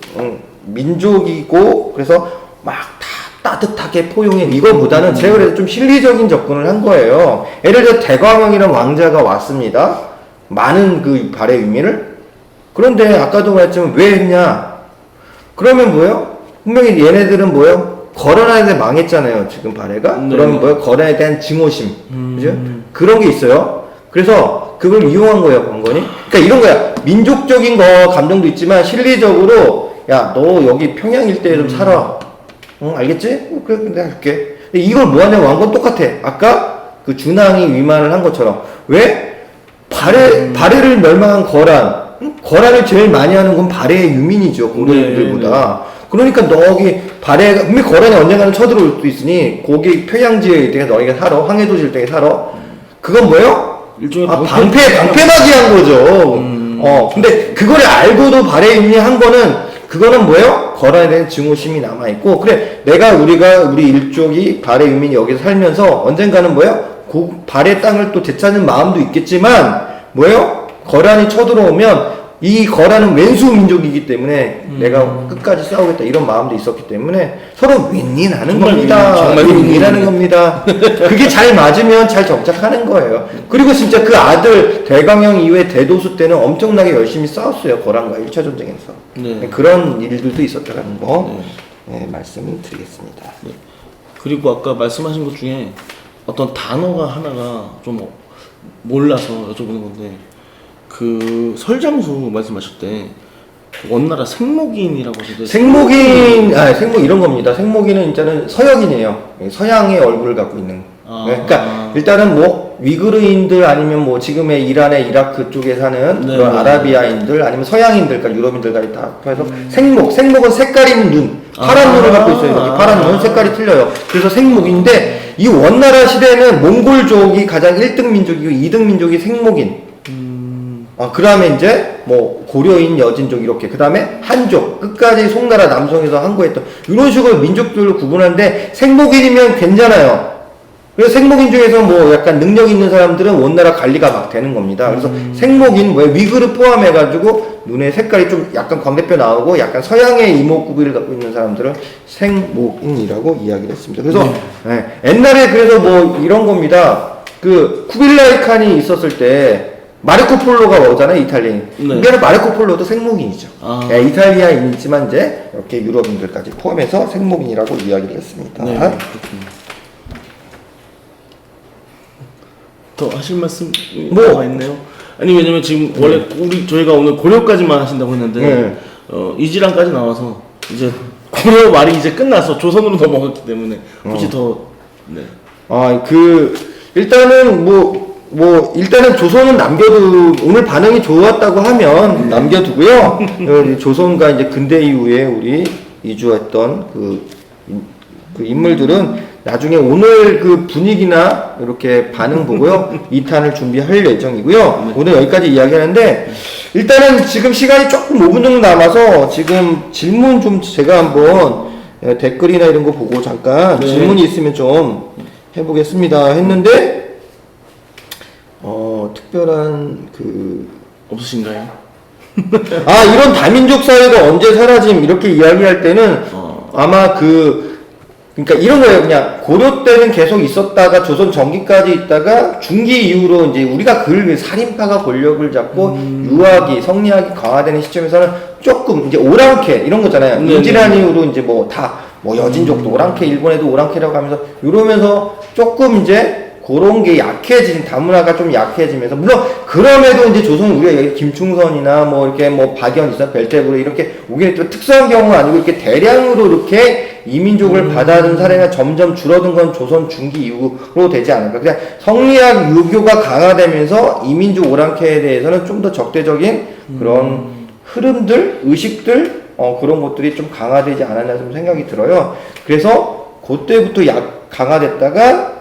B: 민족이고 그래서 막 다 따뜻하게 포용해 이거보다는 제가 그래도 좀 실리적인 접근을 한 거예요. 예를 들어 대광형이라는 왕자가 왔습니다. 많은 그 발해 유민을 그런데 아까도 말했지만 왜 했냐? 그러면 뭐예요? 분명히 얘네들은 뭐예요? 거란한테 망했잖아요. 지금 발해가.
A: 네.
B: 그러면 뭐예요? 거란에 대한 증오심, 그죠? 그런 게 있어요. 그래서 그걸 이용한 거예요, 권건이. 그러니까 이런 거야. 민족적인 거 감정도 있지만 실리적으로 야, 너 여기 평양 일대에 좀 살아. 응, 알겠지? 그래, 내가 줄게. 근데 이걸 뭐 하냐면 왕건 똑같아. 아까 그 준왕이 위만을 한 것처럼. 왜? 발해를 멸망한 거란. 응? 거란을 제일 많이 하는 건 발해의 유민이죠. 고려인들보다. 그러니까 너기 발해가, 분명히 거란이 언젠가는 쳐들어올 수도 있으니, 거기 평양지에 일대에 너희가 살아. 황해도시 일대에 살아. 그건 뭐예요?
A: 일종의
B: 방패막이 한 거죠. 근데 그거를 알고도 발해 유민이 한 거는, 그거는 뭐예요? 거란에 대한 증오심이 남아있고, 그래, 우리 일족이 발해 유민이 여기서 살면서 언젠가는 뭐예요? 발해 땅을 또 되찾는 마음도 있겠지만, 뭐예요? 거란이 쳐들어오면, 이 거란은 왼수 민족이기 때문에 내가 끝까지 싸우겠다 이런 마음도 있었기 때문에 서로 윈윈하는 겁니다.
A: 정말
B: 윈윈하는 겁니다. 그게 잘 맞으면 잘 정착하는 거예요. 그리고 진짜 그 아들 대광형 이후에 대도수 때는 엄청나게 열심히 싸웠어요. 거란과 1차 전쟁에서.
A: 네.
B: 그런 일들도 있었다는 거 네, 말씀을 드리겠습니다.
A: 네. 그리고 아까 말씀하신 것 중에 어떤 단어가 하나가 좀 몰라서 여쭤보는 건데 그 설장수 말씀하실 때 원나라 생목인이라고 하셨는데
B: 생목인 이런 겁니다. 생목인은 일단은 서역인이에요. 서양의 얼굴을 갖고 있는. 그러니까 일단은 뭐 위그르인들 아니면 뭐 지금의 이란의 이라크 쪽에 사는
A: 네,
B: 그런
A: 네.
B: 아라비아인들 아니면 서양인들, 그러니까 유럽인들까지 다 해서 생목은 색깔 있는 눈, 파란 눈을 갖고 있어요. 여기 파란 눈 색깔이 틀려요. 그래서 생목인데 이 원나라 시대에는 몽골족이 가장 1등 민족이고 2등 민족이 생목인. 그 다음에 이제 뭐 고려인, 여진족 이렇게 그 다음에 한족 끝까지 송나라 남성에서 항거했던 이런 식으로 민족들을 구분하는데 생목인이면 괜찮아요. 그래서 생목인 중에서 뭐 약간 능력 있는 사람들은 원나라 관리가 막 되는 겁니다. 그래서 생목인 뭐 위그르 포함해가지고 눈의 색깔이 좀 약간 광대뼈 나오고 약간 서양의 이목구비를 갖고 있는 사람들은 생목인이라고 이야기를 했습니다. 그래서 옛날에 그래서 뭐 이런 겁니다. 그 쿠빌라이 칸이 있었을 때 마르코 폴로가 오잖아요, 이탈리아인. 그게 마르코 폴로도 생목인이죠. 이탈리아인이지만 이제 이렇게 유럽인들까지 포함해서 생목인이라고 이야기를 했습니다.
A: 네, 그렇군요. 더 하실 말씀 뭐가 있나요? 아니 왜냐면 지금 원래 저희가 오늘 고려까지만 하신다고 했는데 이지랑까지 나와서 이제 고려 말이 이제 끝나서 조선으로 넘어갔기 때문에 혹시 더 일단은 일단은 조선은 남겨두, 오늘 반응이 좋았다고 하면 남겨두고요. 조선과 이제 근대 이후에 우리 이주했던 그 인물들은 나중에 오늘 그 분위기나 이렇게 반응 보고요. 2탄을 준비할 예정이고요. 오늘 여기까지 이야기하는데, 일단은 지금 시간이 조금 5분 정도 남아서 지금 질문 좀 제가 한번 댓글이나 이런 거 보고 잠깐 질문이 있으면 좀 해보겠습니다 했는데, 특별한 없으신가요?
B: 이런 다민족 사회가 언제 사라짐 이렇게 이야기할 때는 아마 그러니까 이런 거예요. 그냥 고려 때는 계속 있었다가 조선 전기까지 있다가 중기 이후로 이제 우리가 살인파가 권력을 잡고 유학이 성리학이 강화되는 시점에서는 조금 이제 오랑캐 이런 거잖아요.
A: 네,
B: 임진한 이후로 이제 뭐 여진족도 오랑캐, 일본에도 오랑캐라고 하면서 이러면서 조금 이제 그런 게 약해진 다문화가 좀 약해지면서 물론 그럼에도 이제 조선 우리가 여기 김충선이나 뭐 이렇게 뭐 박연 있어 별대부로 이렇게 오게 또 특수한 경우가 아니고 이렇게 대량으로 이렇게 이민족을 받아든 사례가 점점 줄어든 건 조선 중기 이후로 되지 않을까. 그냥 성리학 유교가 강화되면서 이민족 오랑캐에 대해서는 좀 더 적대적인 그런 흐름들, 의식들 그런 것들이 좀 강화되지 않았나 좀 생각이 들어요. 그래서 그때부터 강화됐다가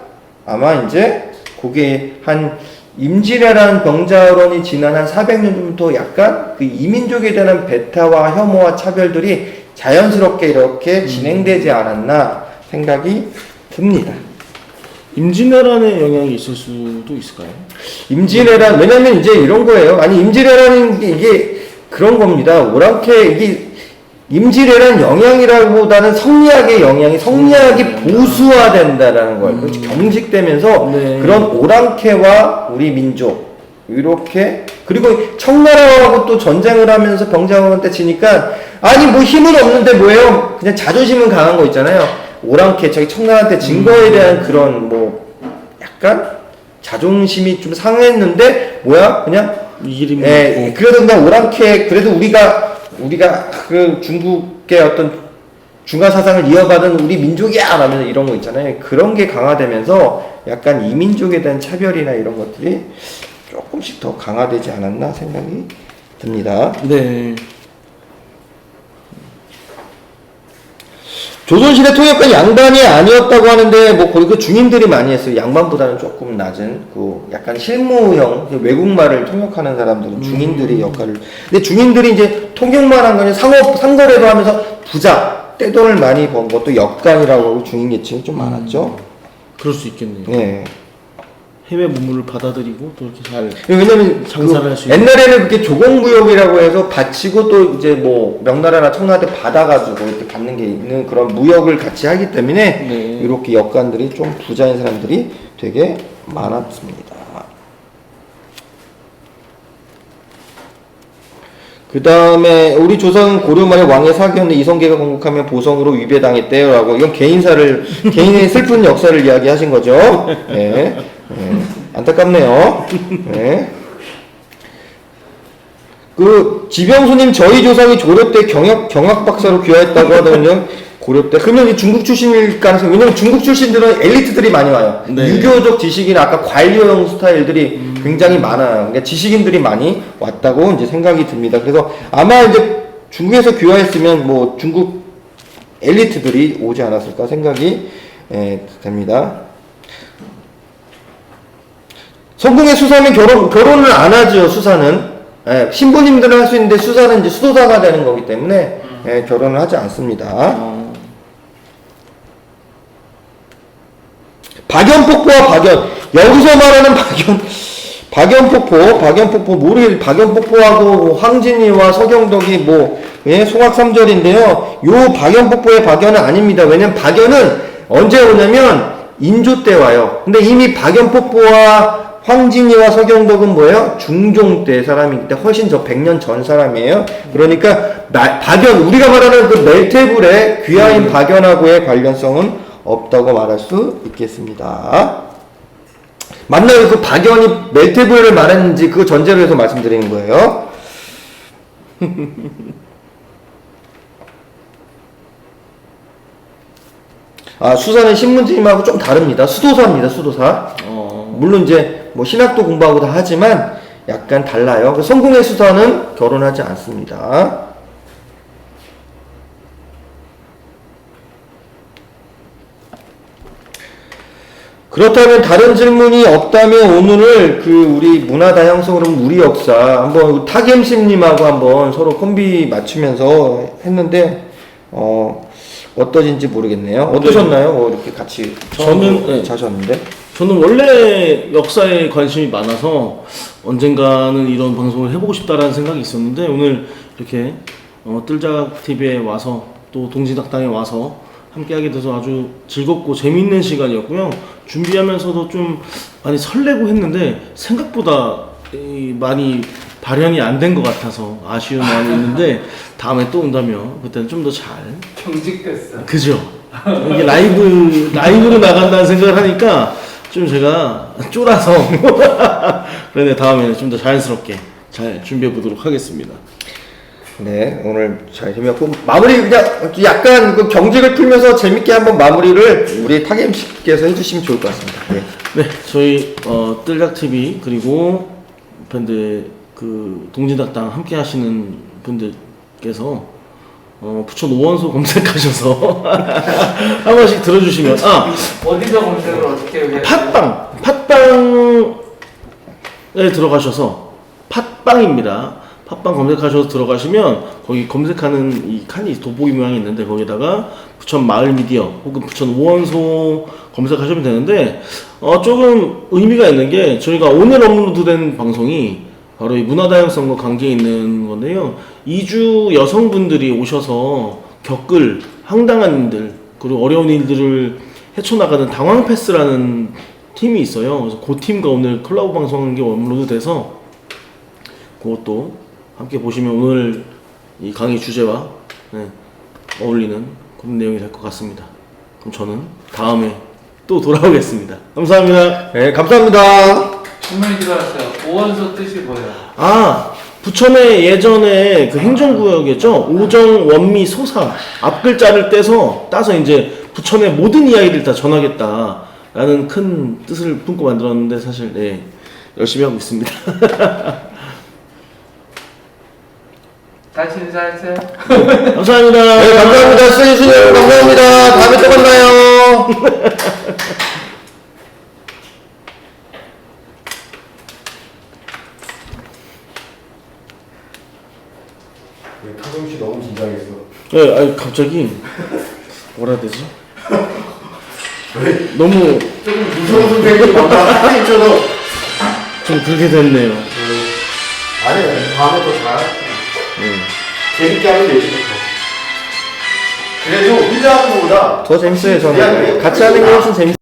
B: 아마 이제 그게 한 임진왜란 병자론이 지난 한 400년 정도 약간 그 이민족에 대한 배타와 혐오와 차별들이 자연스럽게 이렇게 진행되지 않았나 생각이 듭니다.
A: 임진왜란의 영향이 있을 수도 있을까요?
B: 임진왜란 왜냐면 이제 이런 거예요. 아니 임진왜란은 이게 그런 겁니다. 오랑캐 이게 임진왜란 영향이라기보다는 성리학의 영향이 성리학이 보수화된다라는 거예요. 그렇지 경직되면서
A: 네.
B: 그런 오랑캐와 우리 민족 이렇게 그리고 청나라하고 또 전쟁을 하면서 병자호란때 지니까 아니 뭐 힘은 없는데 뭐예요? 그냥 자존심은 강한 거 있잖아요. 오랑캐 저기 청나라한테 진 거에 대한 그런 뭐 약간 자존심이 좀 상했는데 뭐야 그냥
A: 이기림이
B: 예, 그래도 그냥 오랑캐 그래도 우리가 그 중국의 어떤 중화 사상을 이어받은 우리 민족이야 라면서 이런 거 있잖아요. 그런 게 강화되면서 약간 이민족에 대한 차별이나 이런 것들이 조금씩 더 강화되지 않았나 생각이 듭니다.
A: 네.
B: 조선시대 통역관 양반이 아니었다고 하는데 뭐 거기 그 중인들이 많이 했어요. 양반보다는 조금 낮은 그 약간 실무형 외국말을 통역하는 사람들은 중인들이 역할을. 근데 중인들이 이제 통역만 한 거는 상거래도 하면서 부자 떼돈을 많이 번 것도 역관이라고 하고 중인 계층이 좀 많았죠.
A: 그럴 수 있겠네요.
B: 네.
A: 해외 문물을 받아들이고 또 이렇게 잘
B: 왜냐면
A: 장사를 할 수 있는.
B: 옛날에는 그렇게 조공무역이라고 해서 바치고 또 이제 뭐 명나라나 청나라한테 받아가지고 이렇게 받는 게 있는 그런 무역을 같이 하기 때문에
A: 네.
B: 이렇게 역관들이 좀 부자인 사람들이 되게 많았습니다. 그 다음에 우리 조선 고려 말에 왕의 사기였는데 이성계가 공격하며 보성으로 위배당했대요 라고 이건 개인의 슬픈 역사를 이야기하신 거죠. 네. 네. 안타깝네요. 네. 그 지병수님 저희 조상이 고려 때 경학 박사로 귀화했다고 하더군요. 고려 때 그러면 중국 출신일 가능성이 왜냐면 중국 출신들은 엘리트들이 많이 와요.
A: 네.
B: 유교적 지식이나 아까 관료형 스타일들이 굉장히 많아요. 그러니까 지식인들이 많이 왔다고 이제 생각이 듭니다. 그래서 아마 이제 중국에서 귀화했으면 뭐 중국 엘리트들이 오지 않았을까 생각이 됩니다. 성공의 수사는 결혼을 안 하죠. 수사는 신부님들은 할 수 있는데 수사는 이제 수도사가 되는 거기 때문에 결혼을 하지 않습니다. 박연폭포와 박연 여기서 말하는 박연폭포 모르겠 박연폭포하고 황진이와 서경덕이 뭐 송악삼절인데요. 요 박연폭포의 박연은 아닙니다. 왜냐면 박연은 언제 오냐면 인조 때 와요. 근데 이미 박연폭포와 황진이와 서경덕은 뭐예요? 중종 때 사람이기 때문에 훨씬 저 100년 전 사람이에요. 그러니까 박연 우리가 말하는 그 멜테불의 귀하인 박연하고의 관련성은 없다고 말할 수 있겠습니다. 맞나요? 그 박연이 멜테불을 말했는지 그거 전제로 해서 말씀드리는 거예요. 수사는 신문지임하고 좀 다릅니다. 수도사입니다. 수도사. 물론 이제 뭐 신학도 공부하고 다 하지만 약간 달라요. 그 성공의 수사는 결혼하지 않습니다. 그렇다면 다른 질문이 없다면 오늘을 그 우리 문화다양성으로 우리 역사 한번 타겜심님하고 한번 서로 콤비 맞추면서 했는데 어떠신지 모르겠네요. 어떠셨나요? 이렇게 같이
A: 저는
B: 자셨는데.
A: 저는 원래 역사에 관심이 많아서 언젠가는 이런 방송을 해보고 싶다라는 생각이 있었는데 오늘 이렇게 뜰작 TV에 와서 또 동진학당에 와서 함께하게 돼서 아주 즐겁고 재미있는 시간이었고요. 준비하면서도 좀 많이 설레고 했는데 생각보다 많이 발현이 안 된 것 같아서 아쉬운 마음이 있는데 다음에 또 온다면 그때는 좀 더 잘
C: 경직됐어.
A: 그죠? 이게 라이브로 나간다는 생각을 하니까 좀 제가 쫄아서 그런데 다음에는 좀 더 자연스럽게 잘 준비해 보도록 하겠습니다.
B: 네, 오늘 잘 재미없고 마무리 그냥 약간 그 경직을 풀면서 재밌게 한번 마무리를 우리 타기 MC께서 해주시면 좋을 것 같습니다. 네.
A: 네, 저희 뜰각TV 그리고 밴드 그 동진닭당 함께 하시는 분들께서 부천 오원소 검색하셔서 한 번씩 들어주시면
C: 어디서 검색을 어떻게 해야
A: 팟빵에 들어가셔서 팟빵입니다. 팟빵 검색하셔서 들어가시면 거기 검색하는 이 칸이 돋보기 모양이 있는데 거기다가 부천 마을 미디어 혹은 부천 오원소 검색하시면 되는데 조금 의미가 있는 게 저희가 오늘 업로드된 방송이 바로 이 문화다양성과 관계에 있는 건데요. 이주 여성분들이 오셔서 겪을 황당한 일들 그리고 어려운 일들을 헤쳐나가는 당황패스라는 팀이 있어요. 그래서 그 팀과 오늘 콜라보 방송한 게 업로드돼서 그것도 함께 보시면 오늘 이 강의 주제와 어울리는 그런 내용이 될 것 같습니다. 그럼 저는 다음에 또 돌아오겠습니다. 감사합니다.
B: 네, 감사합니다.
C: 질문이 들어왔어요. 오원소 뜻이 뭐예요?
A: 부천에 예전에 그 행정구역이었죠. 오정 원미 소사 앞글자를 따서 이제 부천의 모든 이야기를 다 전하겠다라는 큰 뜻을 품고 만들었는데 사실 열심히 하고 있습니다.
C: 다시 인사하세요.
A: 감사합니다.
B: 네, 감사합니다. 수고해주신 여러분 감사합니다. 다음에 또 만나요. 타경 씨 너무 긴장했어.
A: 네, 아니 갑자기 뭐라 해야 되지? 너무
B: 조금 무서운 선생님이 뭔가 하긴 있어도
A: 좀 그렇게 됐네요.
B: 아니 다음에 더 잘. 재밌게 하면 되지. 그래도 혼자 하는 것보다 더 재밌어요. 저는 같이 하는 게 훨씬 재밌어요.